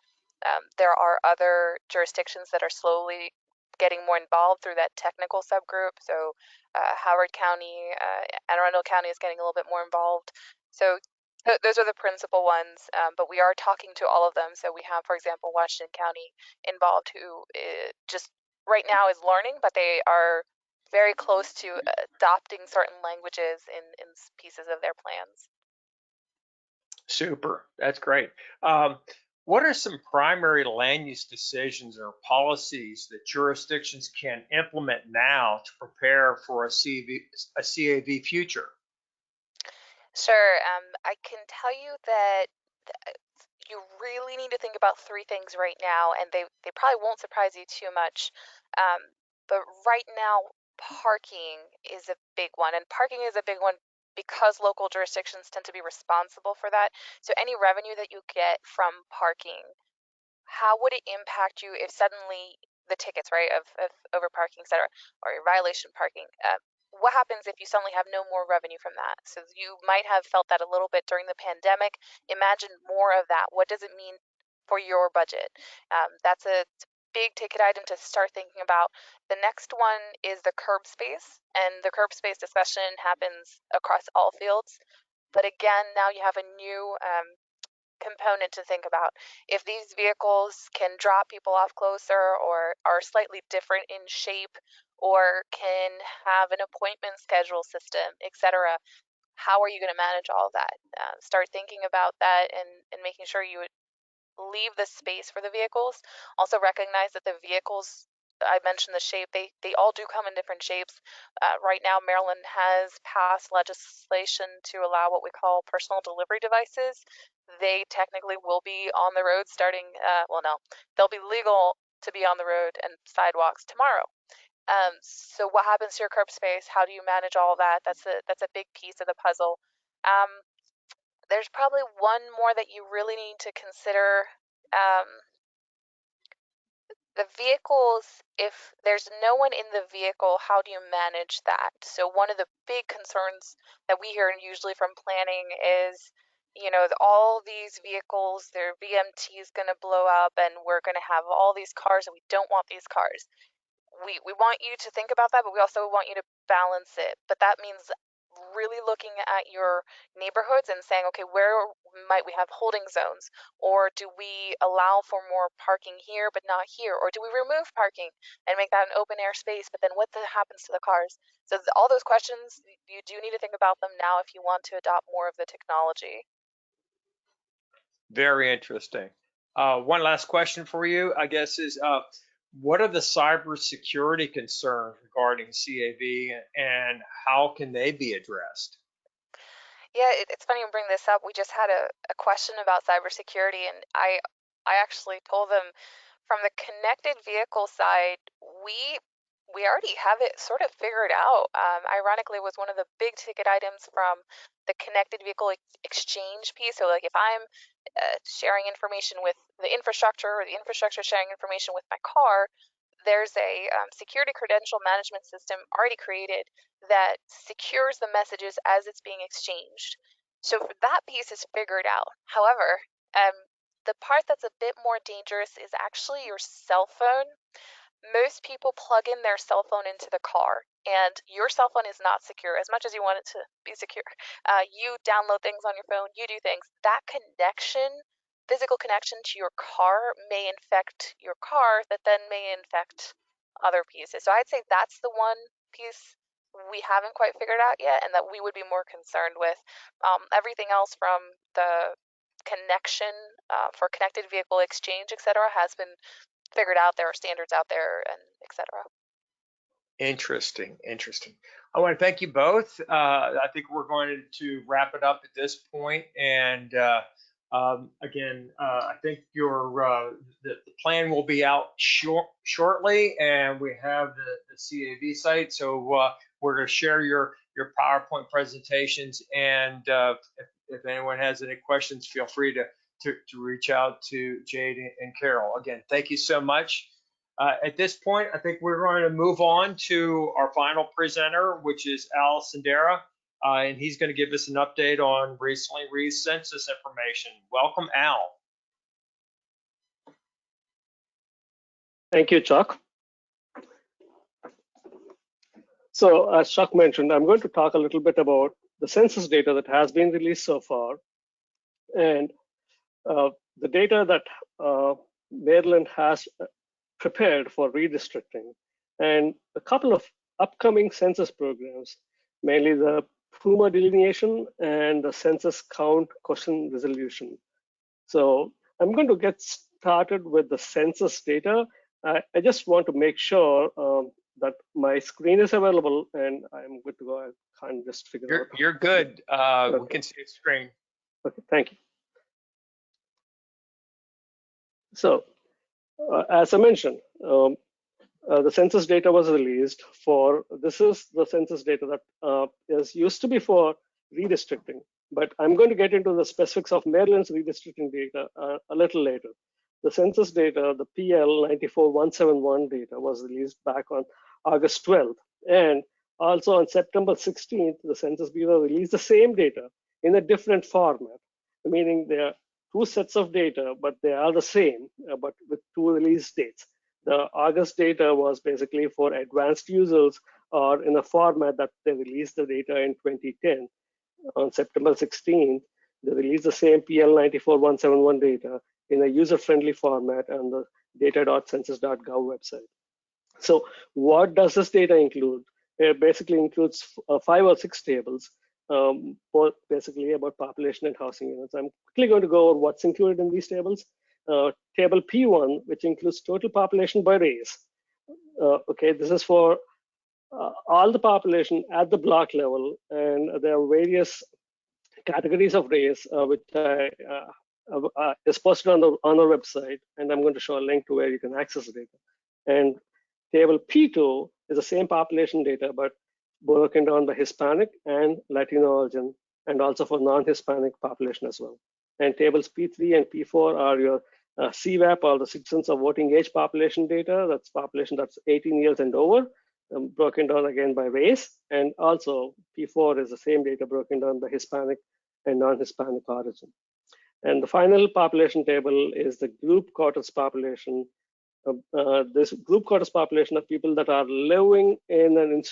I: There are other jurisdictions that are slowly getting more involved through that technical subgroup. So Howard County, Anne Arundel County is getting a little bit more involved. So those are the principal ones, but we are talking to all of them. So we have, for example, Washington County involved, who just right now is learning, but they are very close to adopting certain languages in pieces of their plans.
A: Super, that's great. What are some primary land use decisions or policies that jurisdictions can implement now to prepare for a CAV future?
I: Sure. I can tell you that you really need to think about three things right now, and they probably won't surprise you too much. But right now, parking is a big one, and parking is a big one because local jurisdictions tend to be responsible for that. So any revenue that you get from parking, how would it impact you if suddenly the tickets, right, of over parking, et cetera, or violation parking, what happens if you suddenly have no more revenue from that? So you might have felt that a little bit during the pandemic. Imagine more of that. What does it mean for your budget? That's a big ticket item to start thinking about. The next one is the curb space, and the curb space discussion happens across all fields. But again, now you have a new component to think about. If these vehicles can drop people off closer or are slightly different in shape or can have an appointment schedule system, etc., how are you going to manage all of that? Start thinking about that and making sure you leave the space for the vehicles. Also recognize that the vehicles, I mentioned the shape, they all do come in different shapes. Right now, Maryland has passed legislation to allow what we call personal delivery devices. They technically will be on the road starting, well, no, they'll be legal to be on the road and sidewalks tomorrow. So what happens to your curb space? How do you manage all that? That's a big piece of the puzzle. There's probably one more that you really need to consider. The vehicles, if there's no one in the vehicle, how do you manage that? So one of the big concerns that we hear usually from planning is, all these vehicles, their VMT is going to blow up and we're going to have all these cars and we don't want these cars. We want you to think about that, but we also want you to balance it. But that means really looking at your neighborhoods and saying, okay, where might we have holding zones? Or do we allow for more parking here but not here? Or do we remove parking and make that an open air space, but then what happens to the cars? So all those questions, you do need to think about them now if you want to adopt more of the technology.
A: Very interesting. One last question for you, I guess, is what are the cybersecurity concerns regarding CAV and how can they be addressed?
I: Yeah, it's funny you bring this up. We just had a question about cybersecurity, and I actually told them from the connected vehicle side, we already have it sort of figured out. Ironically, it was one of the big ticket items from the connected vehicle exchange piece. So like if I'm sharing information with the infrastructure or the infrastructure sharing information with my car, there's a security credential management system already created that secures the messages as it's being exchanged. So that piece is figured out. However, the part that's a bit more dangerous is actually your cell phone. Most people plug in their cell phone into the car, and your cell phone is not secure as much as you want it to be secure. You download things on your phone, you do things. That connection, physical connection to your car may infect your car that then may infect other pieces. So I'd say that's the one piece we haven't quite figured out yet and that we would be more concerned with. Everything else from the connection for connected vehicle exchange, etc., has been figured out. There are standards out there, and etc.
A: Interesting, interesting. I want to thank you both. I think we're going to wrap it up at this point. And again, I think the plan will be out shortly, and we have the CAV site. So we're going to share your PowerPoint presentations. And if anyone has any questions, feel free to reach out to Jade and Carol. Again, thank you so much. At this point, I think we're going to move on to our final presenter, which is Al Sendera, and he's going to give us an update on recently released census information. Welcome, Al.
J: Thank you, Chuck. So as Chuck mentioned, I'm going to talk a little bit about the census data that has been released so far, and the data that Maryland has prepared for redistricting, and a couple of upcoming census programs, mainly the Mpca delineation and the census count question resolution. So I'm going to get started with the census data. I just want to make sure that my screen is available, and I'm good to go. I can't just figure out.
A: You're good.
J: Okay.
A: We can see the screen.
J: Okay, thank you. So as I mentioned, the census data was released for, this is the census data that is used to be for redistricting, but I'm going to get into the specifics of Maryland's redistricting data a little later. The census data, the PL 94171 data, was released back on August 12th. And also on September 16th, the Census Bureau released the same data in a different format, meaning there are two sets of data, but they are the same, but with two release dates. The August data was basically for advanced users, or in a format that they released the data in 2010. On September 16th, they released the same PL 94171 data in a user-friendly format on the data.census.gov website. So what does this data include? It basically includes 5 or 6 tables, basically about population and housing units. I'm quickly going to go over what's included in these tables. Table P1, which includes total population by race. Okay, this is for all the population at the block level, and there are various categories of race, which is posted on our website, and I'm going to show a link to where you can access the data. And table P2 is the same population data, but broken down by Hispanic and Latino origin, and also for non-Hispanic population as well. And tables P3 and P4 are your CVAP, or the Citizens of Voting Age population data. That's population that's 18 years and over, broken down again by race. And also P4 is the same data broken down by Hispanic and non-Hispanic origin. And the final population table is the group quotas population. This group quotas population of people that are living in an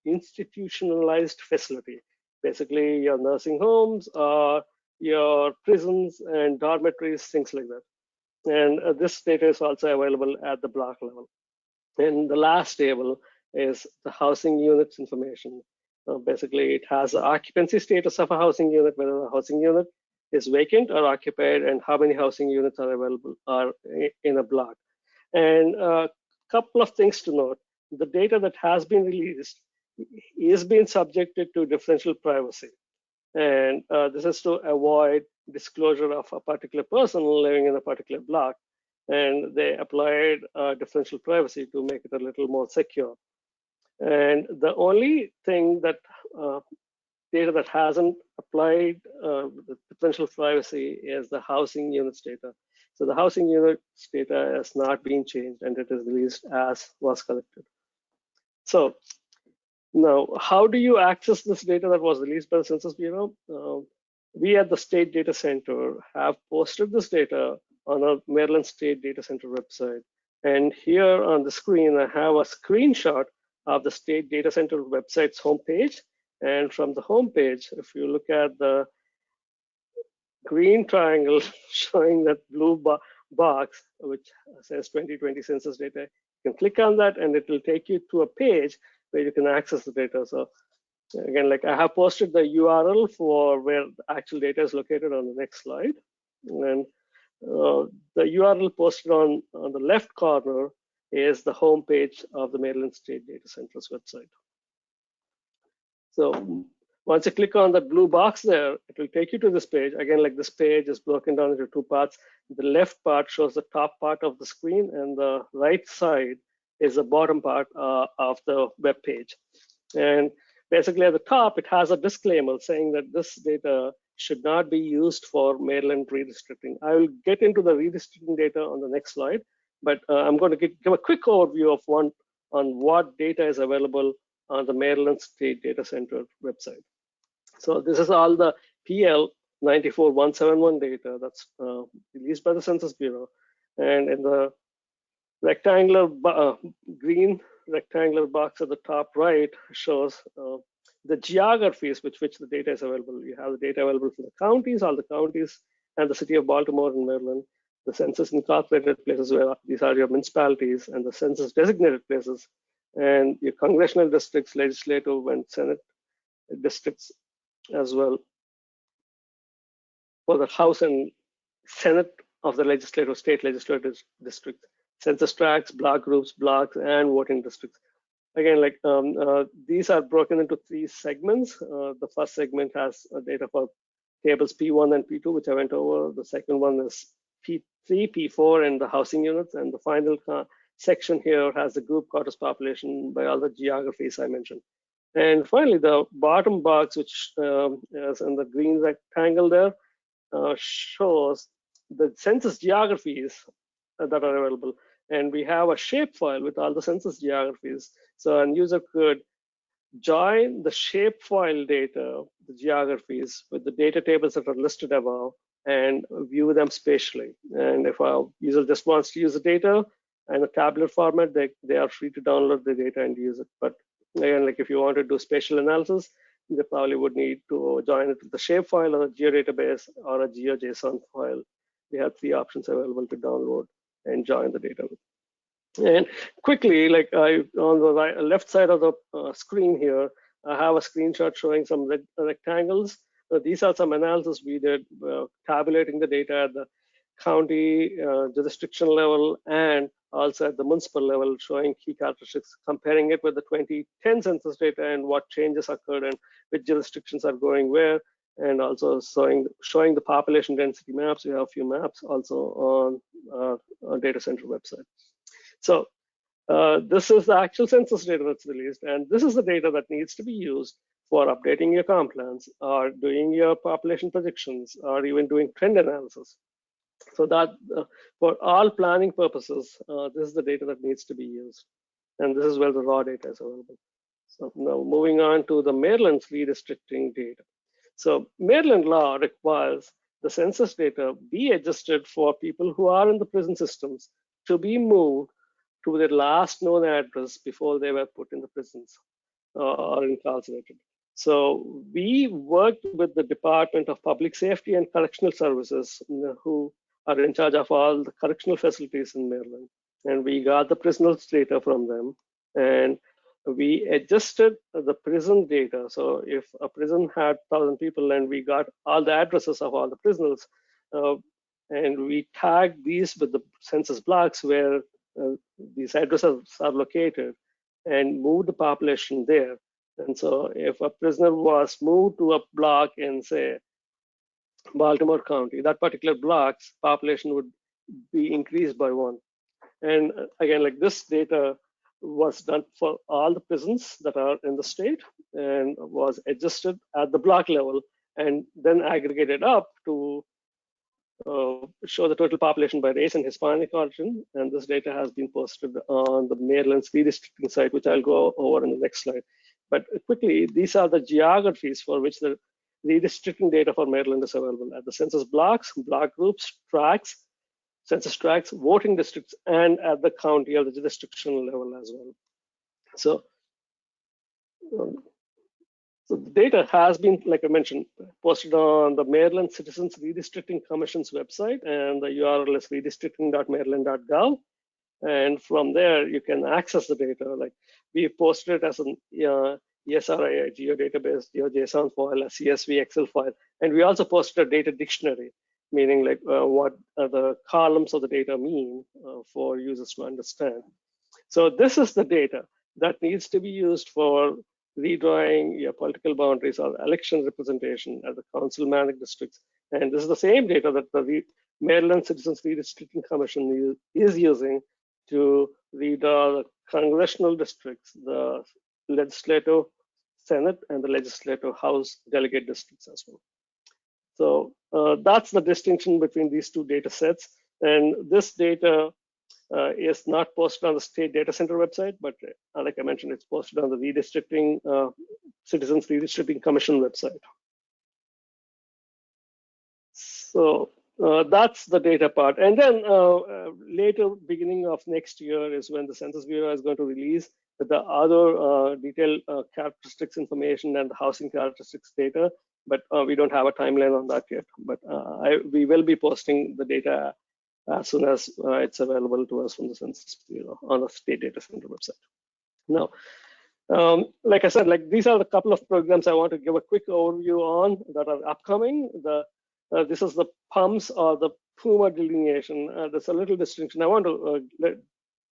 J: institutionalized facility, basically your nursing homes, your prisons and dormitories, things like that. And this data is also available at the block level. And the last table is the housing units information. Basically, it has the occupancy status of a housing unit, whether the housing unit is vacant or occupied, and how many housing units are available in a block. And a couple of things to note: the data that has been released is being subjected to differential privacy. And this is to avoid disclosure of a particular person living in a particular block. And they applied differential privacy to make it a little more secure. And the only thing that data that hasn't applied the differential privacy is the housing units data. So the housing units data has not been changed, and it is released as was collected. So now, how do you access this data that was released by the Census Bureau? We at the State Data Center have posted this data on our Maryland State Data Center website. And here on the screen, I have a screenshot of the State Data Center website's homepage. And from the homepage, if you look at the green triangle showing that blue box, which says 2020 census data, you can click on that and it will take you to a page where you can access the data. So again, like I have posted the URL for where the actual data is located on the next slide. And the URL posted on the left corner is the home page of the Maryland State Data Center's website. So once you click on that blue box there, it will take you to this page. Again, like this page is broken down into two parts. The left part shows the top part of the screen, and the right side is the bottom part of the web page. And basically at the top, it has a disclaimer saying that this data should not be used for Maryland redistricting. I will get into the redistricting data on the next slide, but I'm going to give a quick overview of on what data is available on the Maryland State Data Center website. So this is all the PL 94171 data that's released by the Census Bureau. And in the rectangular green rectangular box at the top right shows the geographies with which the data is available. You have the data available for the counties, all the counties, and the city of Baltimore and Maryland, the census incorporated places where these are your municipalities, and the census designated places, and your congressional districts, legislative and Senate districts as well, for the House and Senate of the legislative, state legislative district, census tracts, block groups, blocks, and voting districts. Again, like these are broken into three segments. The first segment has data for tables P1 and P2, which I went over. The second one is P3, P4, and the housing units. And the final section here has the group quarters population by all the geographies I mentioned. And finally, the bottom box, which is in the green rectangle there, shows the census geographies that are available. And we have a shapefile with all the census geographies. So a user could join the shapefile data, the geographies, with the data tables that are listed above and view them spatially. And if a user just wants to use the data in a tabular format, they are free to download the data and use it. But again, like if you want to do spatial analysis, they probably would need to join it with the shapefile or a geodatabase or a GeoJSON file. We have three options available to download and join the data with. And quickly, like on the left side of the screen here, I have a screenshot showing some rectangles. These are some analysis we did, tabulating the data at the county, jurisdiction level, and also at the municipal level, showing key characteristics, comparing it with the 2010 census data and what changes occurred and which jurisdictions are going where, and also showing the population density maps. We have a few maps also on our data center website. So this is the actual census data that's released, and this is the data that needs to be used for updating your comp plans or doing your population predictions or even doing trend analysis. So that for all planning purposes, this is the data that needs to be used. And this is where the raw data is available. So now moving on to the Maryland's redistricting data. So Maryland law requires the census data be adjusted for people who are in the prison systems to be moved to their last known address before they were put in the prisons or incarcerated. So we worked with the Department of Public Safety and Correctional Services, who are in charge of all the correctional facilities in Maryland. And we got the prisoners' data from them, and we adjusted the prison data. So if a prison had 1,000 people and we got all the addresses of all the prisoners, and we tagged these with the census blocks where these addresses are located and moved the population there. And so if a prisoner was moved to a block in, say, Baltimore County, that particular block's population would be increased by 1. And again, like this data was done for all the prisons that are in the state and was adjusted at the block level and then aggregated up to show the total population by race and Hispanic origin. And this data has been posted on the Maryland's redistricting site, which I'll go over in the next slide. But quickly, these are the geographies for which the redistricting data for Maryland is available at the census blocks, block groups, tracts, census tracts, voting districts, and at the county or the jurisdictional level as well. So, so the data has been, like I mentioned, posted on the Maryland Citizens Redistricting Commission's website, and the URL is redistricting.maryland.gov. And from there, you can access the data. Like we posted it as an ESRI, a geodatabase, GeoJSON file, a CSV Excel file, and we also posted a data dictionary. meaning like what the columns of the data mean for users to understand. So this is the data that needs to be used for redrawing your political boundaries or election representation at the council managed districts. And this is the same data that the Maryland Citizens Redistricting Commission is using to redraw the congressional districts, the legislative Senate and the legislative House delegate districts as well. So that's the distinction between these two data sets. And this data is not posted on the state data center website, but like I mentioned, it's posted on the Redistricting, Citizens Redistricting Commission website. So that's the data part. And then later, beginning of next year is when the Census Bureau is going to release the other detailed characteristics information and the housing characteristics data, but we don't have a timeline on that yet. But we will be posting the data as soon as it's available to us from the Census Bureau on the state data center website. Now, like I said, like these are the couple of programs I want to give a quick overview on that are upcoming. This is the PUMS or the Mpca delineation. There's a little distinction. I want to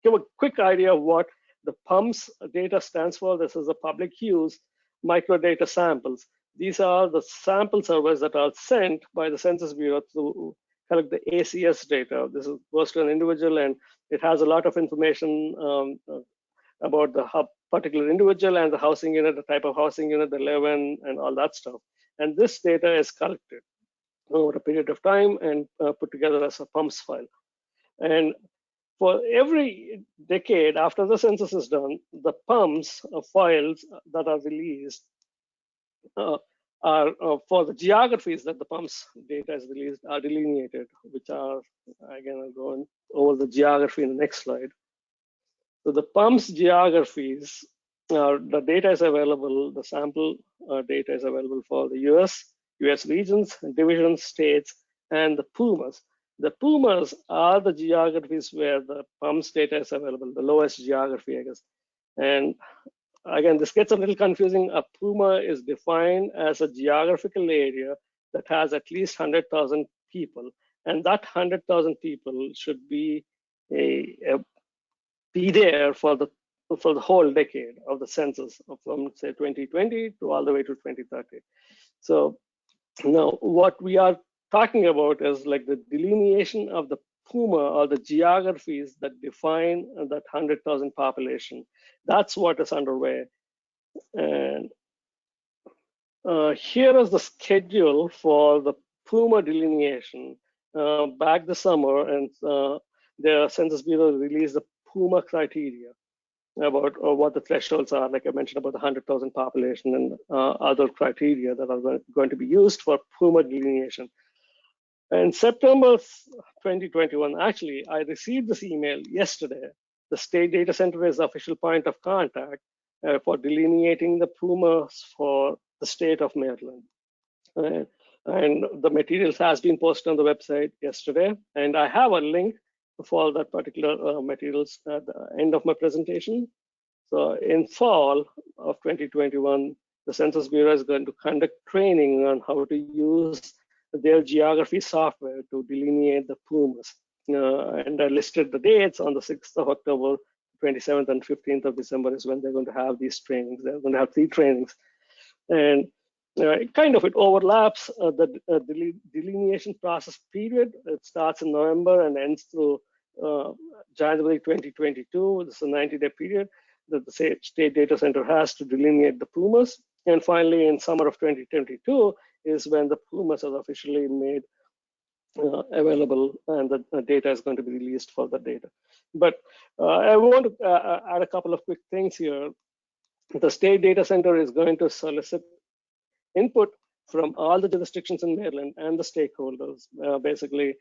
J: give a quick idea of what the PUMS data stands for. This is a public use microdata samples. These are the sample surveys that are sent by the Census Bureau to collect the ACS data. This goes to an individual and it has a lot of information about the particular individual and the housing unit, the type of housing unit they live in, and all that stuff. And this data is collected over a period of time and put together as a PUMS file. And for every decade after the census is done, the PUMS files that are released are for the geographies that the PUMS data is released are delineated, which are, again, I'll go over the geography in the next slide. So the PUMS geographies, the data is available, the sample data is available for the US regions, divisions, states, and the PUMAs. The PUMAs are the geographies where the PUMS data is available, the lowest geography, I guess. And again, this gets a little confusing. A PUMA is defined as a geographical area that has at least 100,000 people. And that 100,000 people should be there for the whole decade of the census, from say 2020 to all the way to 2030. So now what we are talking about is like the delineation of the PUMA or the geographies that define that 100,000 population. That's what is underway. And here is the schedule for the PUMA delineation. Back this summer, and the Census Bureau released the PUMA criteria about what the thresholds are, like I mentioned about the 100,000 population and other criteria that are going to be used for PUMA delineation. In September 2021, actually, I received this email yesterday. The state data center is the official point of contact for delineating the PUMAs for the state of Maryland. And the materials has been posted on the website yesterday. And I have a link for that particular materials at the end of my presentation. So in fall of 2021, the Census Bureau is going to conduct training on how to use their geography software to delineate the PUMAs. And I listed the dates on the 6th of October, 27th and 15th of December is when they're going to have these trainings. They're going to have 3 trainings. And it overlaps the delineation process period. It starts in November and ends through January 2022. This is a 90-day period that the state data center has to delineate the PUMAs. And finally, in summer of 2022 is when the PUMAs are officially made available and the data is going to be released for the data. But I want to add a couple of quick things here. The state data center is going to solicit input from all the jurisdictions in Maryland and the stakeholders, basically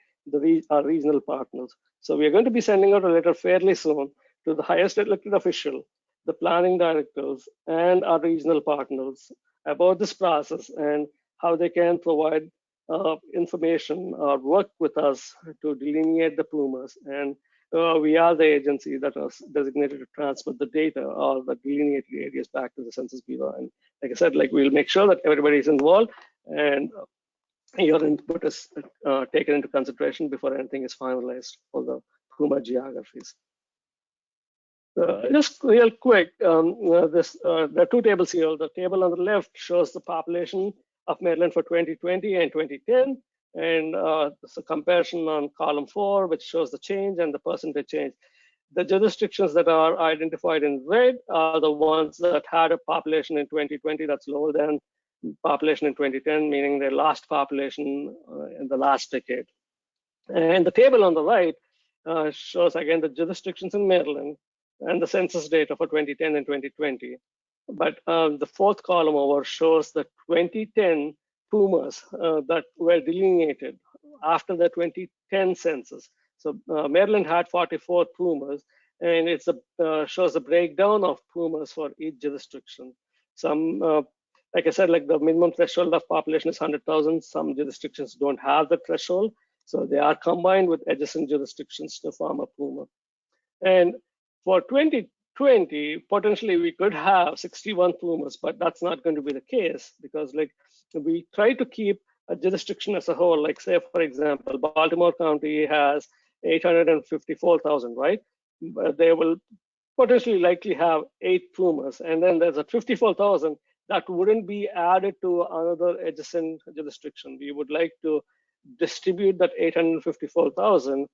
J: our regional partners. So we are going to be sending out a letter fairly soon to the highest elected official, the planning directors, and our regional partners about this process and how they can provide information or work with us to delineate the PUMAs. And we are the agency that was designated to transmit the data or the delineated areas back to the Census Bureau. And like I said, we'll make sure that everybody is involved. And your input is taken into consideration before anything is finalized for the Puma geographies. Just real quick, there are two tables here. The table on the left shows the population of Maryland for 2020 and 2010, and it's a comparison on column 4, which shows the change and the percentage change. The jurisdictions that are identified in red are the ones that had a population in 2020 that's lower than population in 2010, meaning their last population in the last decade. And the table on the right shows again the jurisdictions in Maryland and the census data for 2010 and 2020. But the fourth column over shows the 2010 Pumas that were delineated after the 2010 census. So Maryland had 44 Pumas, and it shows the breakdown of Pumas for each jurisdiction. Some, like I said, like the minimum threshold of population is 100,000. Some jurisdictions don't have the threshold, so they are combined with adjacent jurisdictions to form a Puma. And for 2020, potentially we could have 61 Pumas, but that's not going to be the case because like we try to keep a jurisdiction as a whole. Like say, for example, Baltimore County has 854,000, right? But they will potentially likely have 8 Pumas, and then there's a 54,000 that wouldn't be added to another adjacent jurisdiction. We would like to distribute that 854,000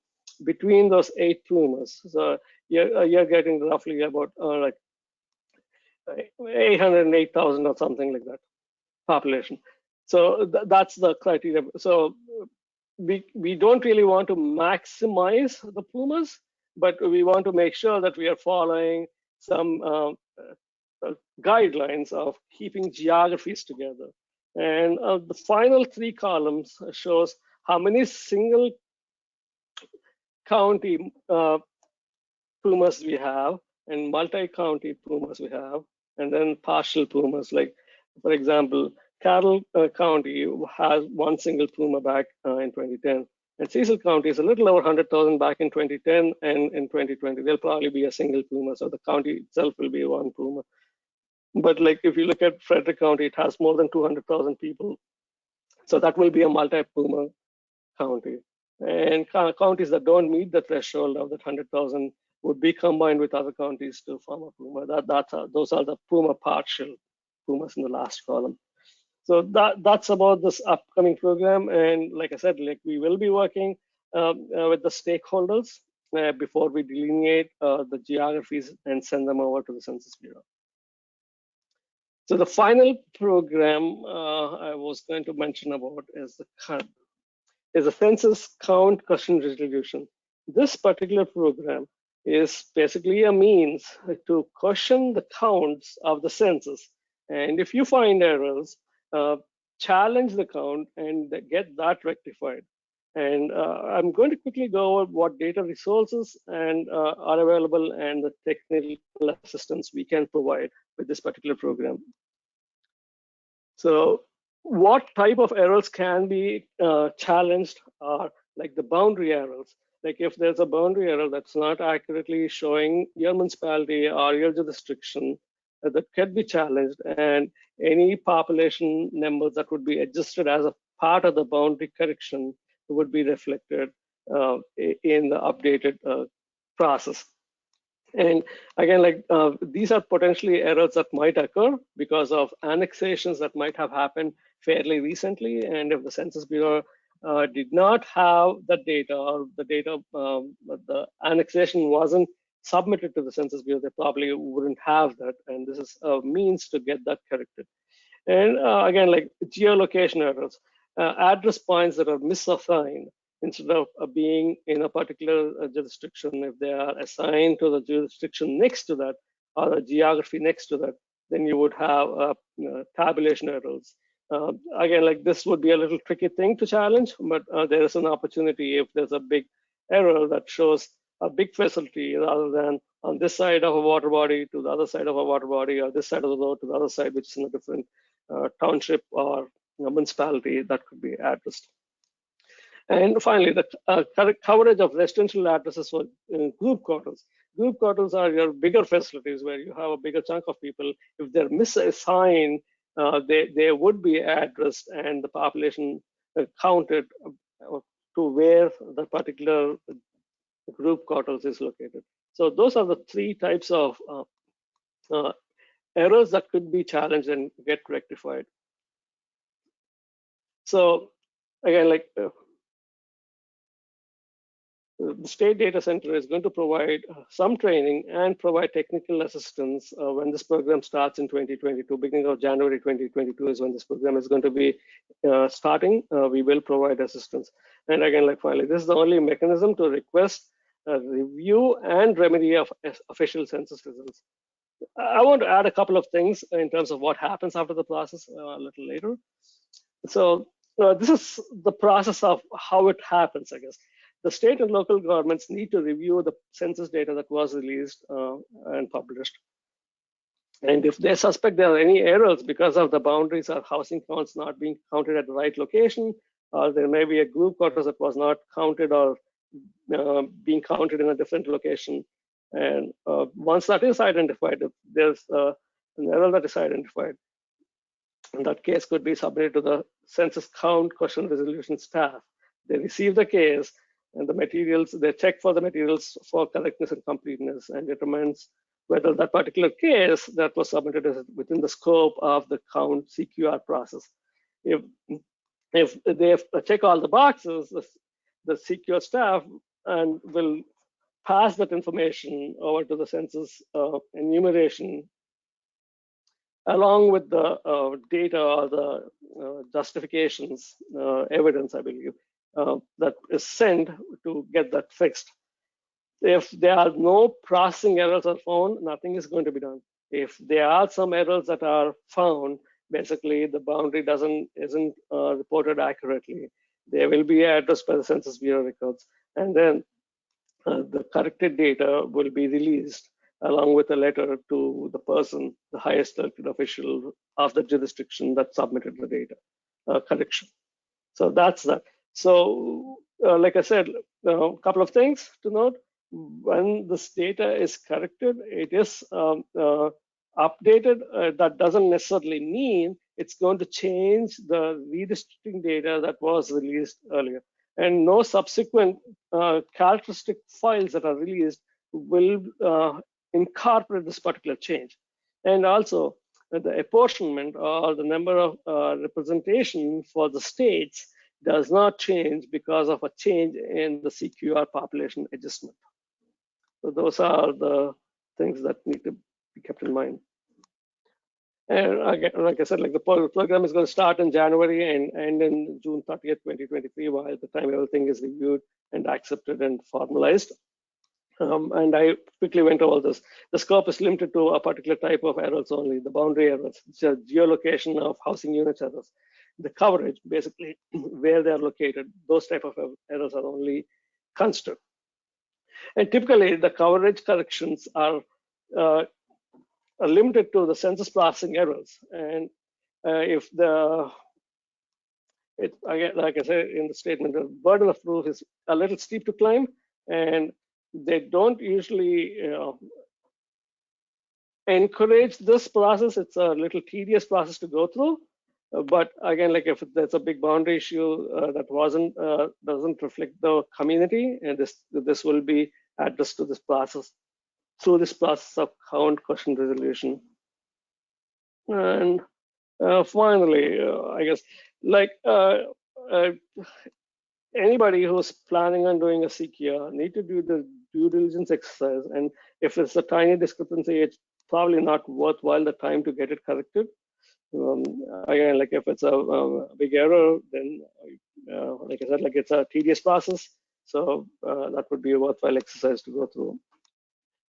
J: between those 8 Pumas. So you're getting roughly about like 808,000 or something like that population. So that's the criteria. So we don't really want to maximize the Pumas, but we want to make sure that we are following some guidelines of keeping geographies together. And the final 3 columns shows how many single county Pumas we have and multi-county Pumas we have, and then partial Pumas. Like, for example, Carroll County has 1 single Puma back in 2010. And Cecil County is a little over 100,000 back in 2010, and in 2020, there'll probably be a single Puma. So the county itself will be 1 Puma. But like if you look at Frederick County, it has more than 200,000 people. So that will be a multi-Puma county. And counties that don't meet the threshold of that 100,000 would be combined with other counties to form a Puma. Those are the Puma partial Pumas in the last column. So that's about this upcoming program. And like I said, like we will be working with the stakeholders before we delineate the geographies and send them over to the Census Bureau. So the final program I was going to mention about is the census count question resolution. This particular program is basically a means to question the counts of the census. And if you find errors, challenge the count and get that rectified. And I'm going to quickly go over what data resources and are available and the technical assistance we can provide with this particular program. So what type of errors can be challenged are like the boundary errors. Like if there's a boundary error that's not accurately showing your municipality or your jurisdiction, that can be challenged, and any population numbers that would be adjusted as a part of the boundary correction would be reflected in the updated process. And again, like these are potentially errors that might occur because of annexations that might have happened fairly recently. And if the Census Bureau did not have the data, or the annexation wasn't submitted to the Census Bureau, they probably wouldn't have that. And this is a means to get that corrected. And again, like geolocation errors, address points that are misassigned instead of being in a particular jurisdiction. If they are assigned to the jurisdiction next to that, or the geography next to that, then you would have tabulation errors. Again, like this would be a little tricky thing to challenge, but there is an opportunity if there's a big error that shows a big facility rather than on this side of a water body to the other side of a water body, or this side of the road to the other side, which is in a different township or municipality, that could be addressed. And finally, the coverage of residential addresses for group quarters. Group quarters are your bigger facilities where you have a bigger chunk of people. If they're misassigned, they would be addressed, and the population counted to where the particular group quarters is located. So those are the three types of errors that could be challenged and get rectified. So again, like the State Data Center is going to provide some training and provide technical assistance when this program starts in 2022. Beginning of January 2022 is when this program is going to be starting. We will provide assistance. And again, like finally, this is the only mechanism to request a review and remedy of official census results. I want to add a couple of things in terms of what happens after the process a little later. So this is the process of how it happens, I guess. The state and local governments need to review the census data that was released and published. And if they suspect there are any errors because of the boundaries or housing counts not being counted at the right location, or there may be a group quarters that was not counted or being counted in a different location. And once that is identified, if there's an error that is identified, in that case could be submitted to the census count question resolution staff. They receive the case and the materials, they check for the materials for correctness and completeness and determines whether that particular case that was submitted is within the scope of the count CQR process. If they check all the boxes, the CQR staff and will pass that information over to the census enumeration along with the data or the justifications, evidence, I believe, that is sent to get that fixed. If there are no processing errors are found, nothing is going to be done. If there are some errors that are found, basically the boundary isn't reported accurately, they will be addressed by the Census Bureau records, and then the corrected data will be released along with a letter to the person, the highest elected official of the jurisdiction that submitted the data correction. So that's that. So like I said, a couple of things to note. When this data is corrected, it is updated. That doesn't necessarily mean it's going to change the redistricting data that was released earlier. And no subsequent characteristic files that are released will incorporate this particular change. And also the apportionment or the number of representation for the states does not change because of a change in the CQR population adjustment. So those are the things that need to be kept in mind. And again, like I said, like the program is going to start in January and end in June 30th, 2023, while the time everything is reviewed and accepted and formalized. And I quickly went over this. The scope is limited to a particular type of errors only, the boundary errors, which are geolocation of housing units errors. The coverage, basically where they are located, those type of errors are only considered. And typically the coverage corrections are limited to the census processing errors. And if again, like I said in the statement, the burden of proof is a little steep to climb, and they don't usually encourage this process. It's a little tedious process to go through. But again, like if there's a big boundary issue that doesn't reflect the community, and this will be addressed to this process through this process of count question resolution. And finally, I guess, like anybody who's planning on doing a CQR need to do the due diligence exercise. And if it's a tiny discrepancy, it's probably not worthwhile the time to get it corrected. Again, like if it's a big error, then like I said, like it's a tedious process. So that would be a worthwhile exercise to go through.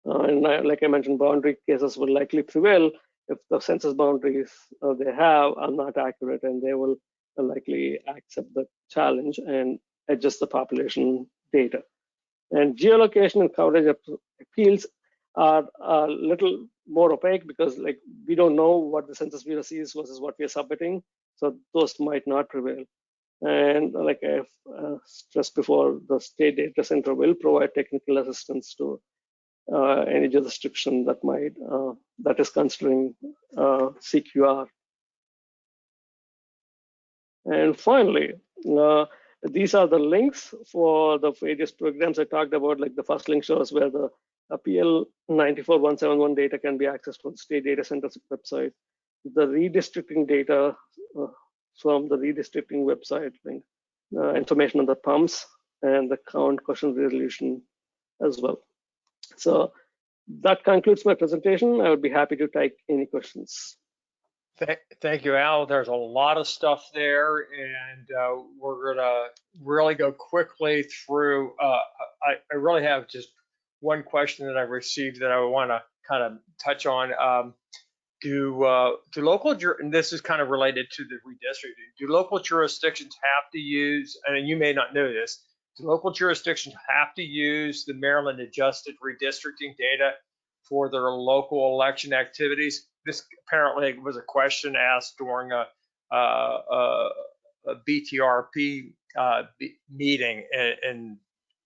J: And like I mentioned, boundary cases will likely prevail if the census boundaries they have are not accurate, and they will likely accept the challenge and adjust the population data. And geolocation and coverage appeals are a little more opaque because like we don't know what the Census Bureau sees versus what we are submitting, so those might not prevail. And like I've stressed before, the State Data Center will provide technical assistance to any jurisdiction that might that is considering CQR. And finally, These are the links for the various programs I talked about. Like the first link shows where the PL 94171 data can be accessed from the state data center website. The redistricting data from the redistricting website link, information on the pumps and the count question resolution as well. So that concludes my presentation. I would be happy to take any questions.
A: Thank you, Al. There's a lot of stuff there, and we're gonna really go quickly through. I really have just one question that I received that I want to kind of touch on. Do local, and this is kind of related to the redistricting, do local jurisdictions have to use, and you may not know this, do local jurisdictions have to use the Maryland adjusted redistricting data for their local election activities? This apparently was a question asked during a BTRP meeting, and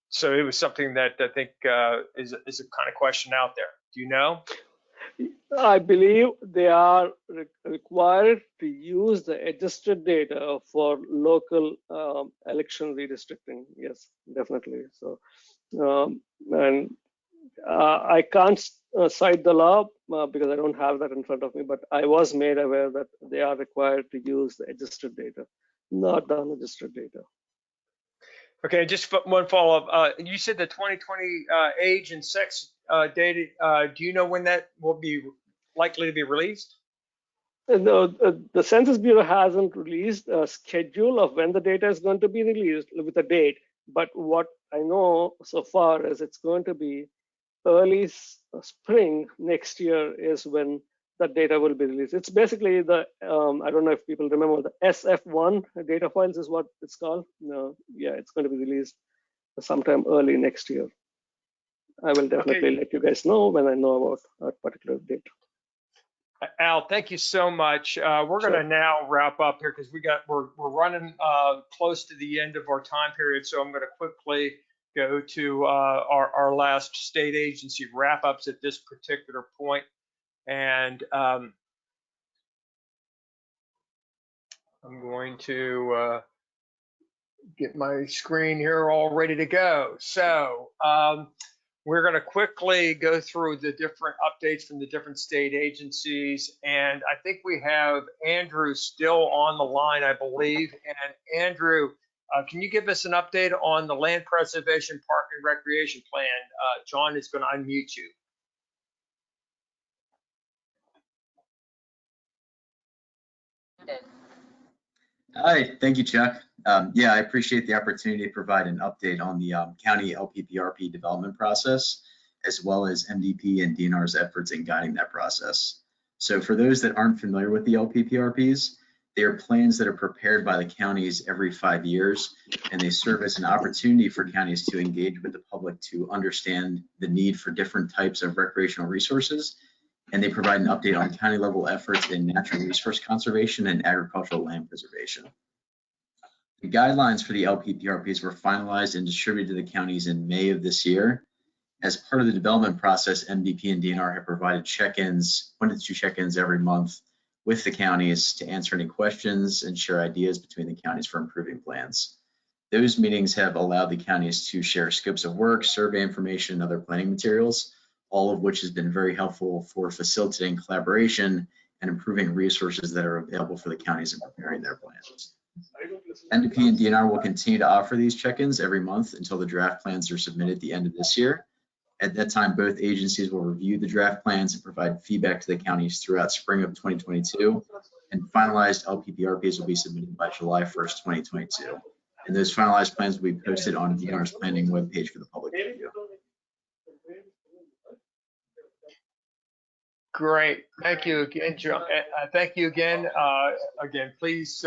A: so it was something that I think is a kind of question out there. Do you know?
J: I believe they are required to use the adjusted data for local election redistricting. Yes, definitely. So, and I can't cite the law because I don't have that in front of me, but I was made aware that they are required to use the adjusted data, not the unadjusted data.
A: Okay, just one follow-up. You said the 2020 age and sex data. Do you know when that will be likely to be released?
J: No, the Census Bureau hasn't released a schedule of when the data is going to be released with a date. But what I know so far is it's going to be early spring next year is when the data will be released. It's basically the, I don't know if people remember, the SF1 data files is what it's called. No, yeah, it's going to be released sometime early next year. I will definitely let you guys know when I know about that particular date.
A: Al, thank you so much. We're going to now wrap up here because we're running close to the end of our time period. So I'm going to quickly go to our last state agency wrap-ups at this particular point. And I'm going to get my screen here all ready to go. So we're going to quickly go through the different updates from the different state agencies. And I think we have Andrew still on the line, I believe. And Andrew, can you give us an update on the Land Preservation Park and Recreation Plan? John is going to unmute you.
K: Hi, thank you, Chuck. Yeah, I appreciate the opportunity to provide an update on the county LPPRP development process, as well as MDP and DNR's efforts in guiding that process. So for those that aren't familiar with the LPPRPs, they are plans that are prepared by the counties every 5 years, and they serve as an opportunity for counties to engage with the public to understand the need for different types of recreational resources, and they provide an update on county level efforts in natural resource conservation and agricultural land preservation. The guidelines for the LPPRPs were finalized and distributed to the counties in May of this year. As part of the development process, MDP and DNR have provided check-ins, 1 to 2 check-ins every month with the counties to answer any questions and share ideas between the counties for improving plans. Those meetings have allowed the counties to share scopes of work, survey information, and other planning materials, all of which has been very helpful for facilitating collaboration and improving resources that are available for the counties in preparing their plans. MDP and DNR will continue to offer these check-ins every month until the draft plans are submitted at the end of this year. At that time, both agencies will review the draft plans and provide feedback to the counties throughout spring of 2022, and finalized LPPRPs will be submitted by July 1st, 2022. And those finalized plans will be posted on DNR's planning webpage for the public to view.
A: Great, thank you again, John. Thank you again. Again, please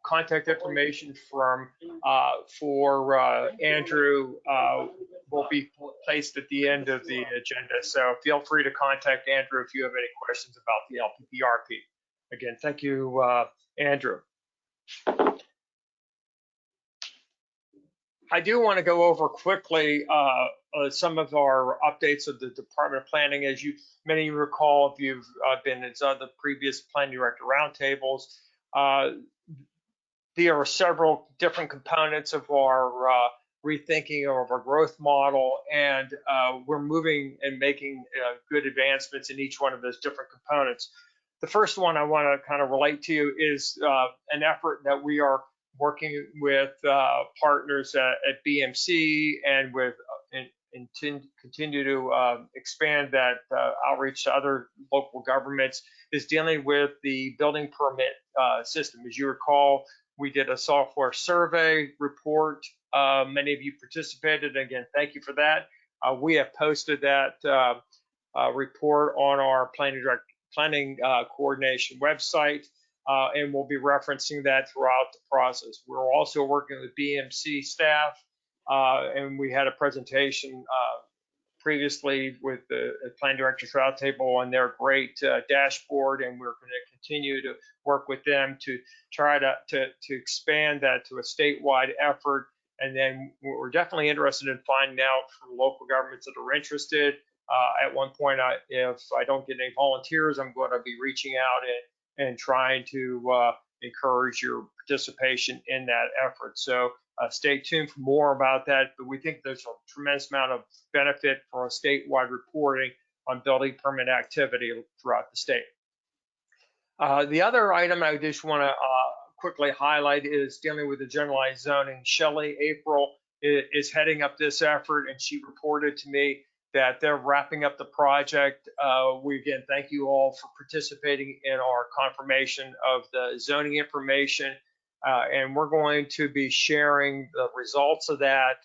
A: contact information for Andrew will be placed at the end of the agenda. So feel free to contact Andrew if you have any questions about the LPPRP. Again, thank you, Andrew. I do want to go over quickly some of our updates of the Department of Planning. As many of you recall, if you've been in some of the previous planning director roundtables, there are several different components of our rethinking of our growth model, and we're moving and making good advancements in each one of those different components. The first one I want to kind of relate to you is an effort that we are working with partners at BMC and with continue to expand that outreach to other local governments, is dealing with the building permit system. As you recall, we did a software survey report. Many of you participated. Again, thank you for that. We have posted that report on our planning coordination website, and we'll be referencing that throughout the process. We're also working with BMC staff, and we had a presentation previously with the Plan Directors Roundtable on their great dashboard, and we're going to continue to work with them to try to expand that to a statewide effort. And then we're definitely interested in finding out from local governments that are interested. At one point, if I don't get any volunteers, I'm going to be reaching out and trying to encourage your participation in that effort. So stay tuned for more about that, but we think there's a tremendous amount of benefit for a statewide reporting on building permit activity throughout the state. The other item I just want to quickly highlight is dealing with the generalized zoning. Shelley April is heading up this effort, and she reported to me that they're wrapping up the project. We again thank you all for participating in our confirmation of the zoning information, and we're going to be sharing the results of that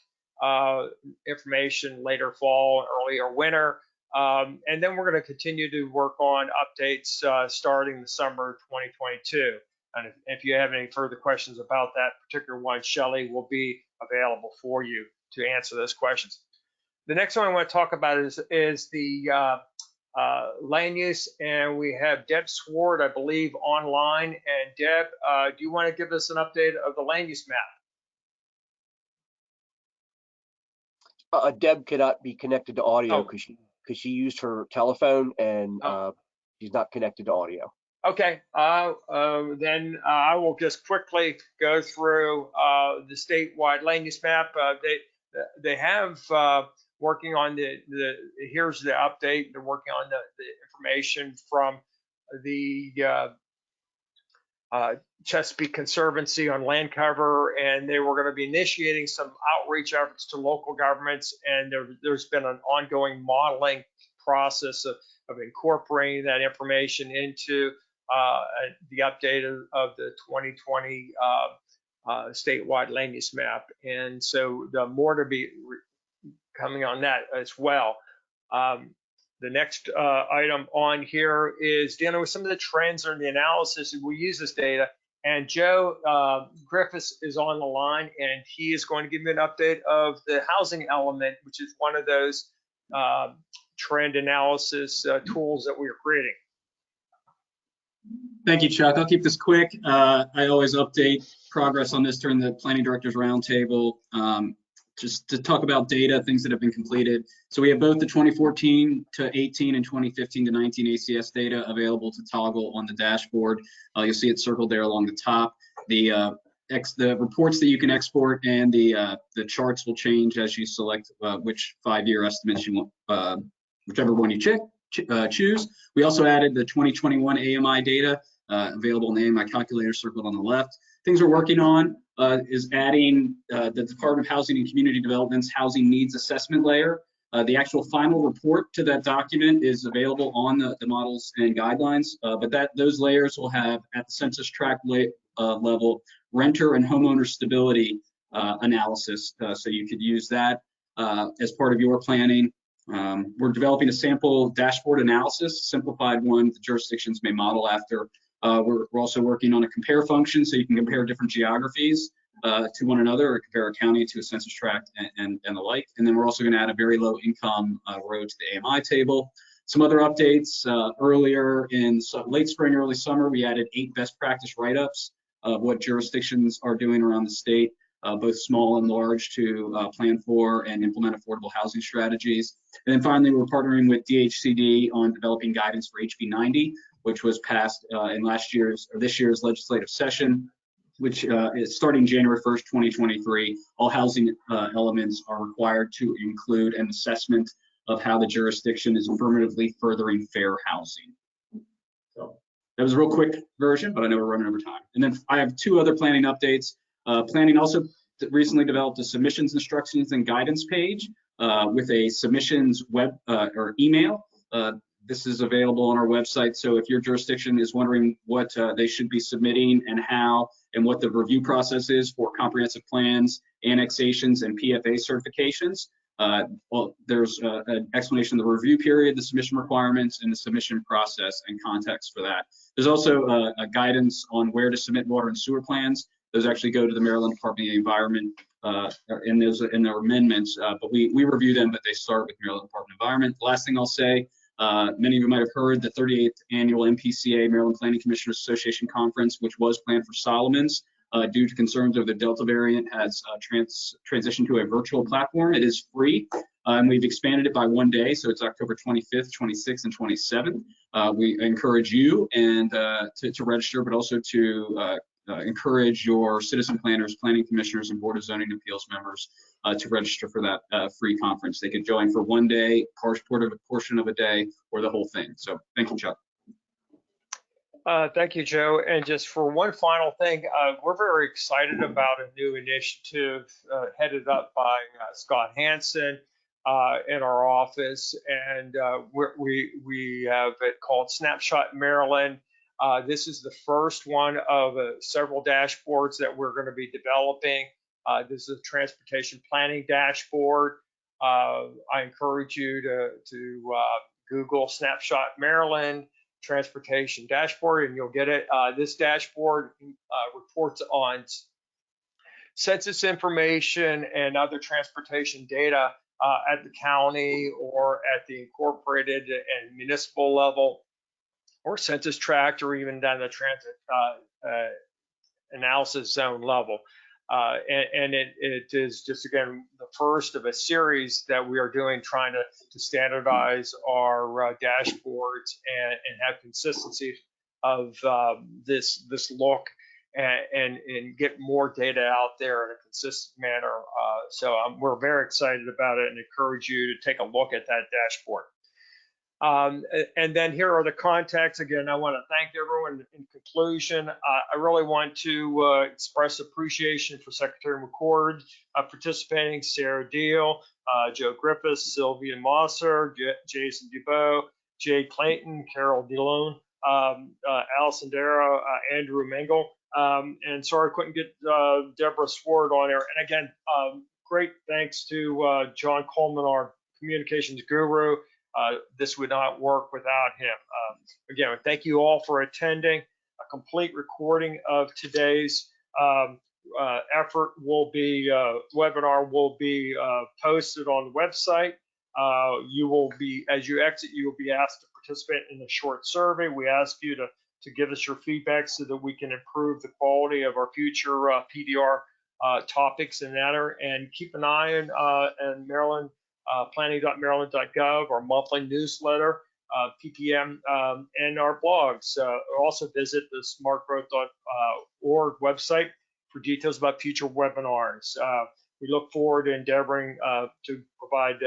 A: information later fall, earlier winter, and then we're going to continue to work on updates starting the summer of 2022. And if you have any further questions about that particular one, Shelley will be available for you to answer those questions. The next one I want to talk about is the land use, and we have Deb Sward, I believe, online. And Deb, do you want to give us an update of the land use map?
E: Deb cannot be connected to audio because she used her telephone, and she's not connected to audio.
A: Okay, then I will just quickly go through the statewide land use map. They have working on here's the update. They're working on the information from the Chesapeake Conservancy on land cover, and they were going to be initiating some outreach efforts to local governments, and there's been an ongoing modeling process of incorporating that information into the update of the 2020 statewide land use map. And so the more to be coming on that as well. The next item on here is dealing with some of the trends or the analysis. We use this data, and Joe Griffiths is on the line, and he is going to give me an update of the housing element, which is one of those trend analysis tools that we are creating.
C: Thank you, Chuck. I'll keep this quick. I always update progress on this during the Planning Directors Roundtable, just to talk about data, things that have been completed. So we have both the 2014 to 18 and 2015 to 19 ACS data available to toggle on the dashboard. You'll see it circled there along the top. The reports that you can export and the charts will change as you select which 5-year estimates you want, whichever one you choose. We also added the 2021 AMI data available in the AMI calculator circled on the left. Things we're working on is adding the Department of Housing and Community Development's housing needs assessment layer. The actual final report to that document is available on the models and guidelines, but those layers will have at the census tract level renter and homeowner stability analysis, so you could use that as part of your planning. We're developing a sample dashboard analysis, simplified one the jurisdictions may model after. We're also working on a compare function, so you can compare different geographies to one another, or compare a county to a census tract and the like. And then we're also going to add a very low income row to the AMI table. Some other updates earlier in late spring, early summer, we added 8 best practice write-ups of what jurisdictions are doing around the state, both small and large, to plan for and implement affordable housing strategies. And then finally, we're partnering with DHCD on developing guidance for HB 90, which was passed in this year's legislative session. which is starting January 1st, 2023. All housing elements are required to include an assessment of how the jurisdiction is affirmatively furthering fair housing. So that was a real quick version, but I know we're running over time. And then I have 2 other planning updates. Planning also recently developed a submissions instructions and guidance page with a submissions web or email. This is available on our website. So if your jurisdiction is wondering what they should be submitting and how, and what the review process is for comprehensive plans, annexations, and PFA certifications, well, there's an explanation of the review period, the submission requirements, and the submission process and context for that. There's also a guidance on where to submit water and sewer plans. Those actually go to the Maryland Department of the Environment and those in their amendments, but we review them, but they start with Maryland Department of Environment. The last thing I'll say, many of you might have heard the 38th annual Mpca Maryland Planning Commissioners Association Conference, which was planned for Solomons, due to concerns of the Delta variant, has transitioned to a virtual platform. It is free, and we've expanded it by 1 day, so it's October 25th, 26th, and 27th. We encourage you and to register, but also to encourage your citizen planners, planning commissioners, and Board of Zoning Appeals members to register for that free conference. They can join for 1 day, portion of a day, or the whole thing. So thank you, Chuck.
A: Thank you, Joe. And just for one final thing, we're very excited about a new initiative headed up by Scott Hansen in our office, and we have it called Snapshot Maryland. This is the first one of several dashboards that we're going to be developing. This is a transportation planning dashboard. I encourage you to Google Snapshot Maryland transportation dashboard, and you'll get it. This dashboard reports on census information and other transportation data at the county or at the incorporated and municipal level, or census tract, or even down the transit analysis zone level. And it is just, again, the first of a series that we are doing, trying to standardize our dashboards and have consistency of this look and get more data out there in a consistent manner. So we're very excited about it and encourage you to take a look at that dashboard. And then here are the contacts. Again, I want to thank everyone. In conclusion, I really want to express appreciation for Secretary McCord participating, Sarah Deal, Joe Griffiths, Sylvia Mosser, Jason Dubois, Jade Clayton, Carol DeLone, Allison Darrow, Andrew Mengel, and sorry I couldn't get Deborah Sword on there. And again, great thanks to John Coleman, our communications guru. This would not work without him. Again, thank you all for attending. A complete recording of today's effort will be, webinar will be posted on the website. You will be, as you exit, you will be asked to participate in a short survey. We ask you to give us your feedback so that we can improve the quality of our future PDR topics and matter. And keep an eye on Maryland. Planning.maryland.gov, our monthly newsletter, PPM, and our blogs. Also visit the smartgrowth.org website for details about future webinars. We look forward to endeavoring to provide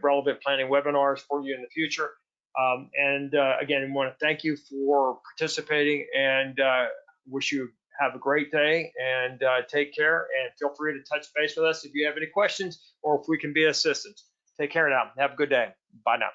A: relevant planning webinars for you in the future. And again, I want to thank you for participating and wish you have a great day and take care, and feel free to touch base with us if you have any questions or if we can be assistance. Take care now. Have a good day. Bye now.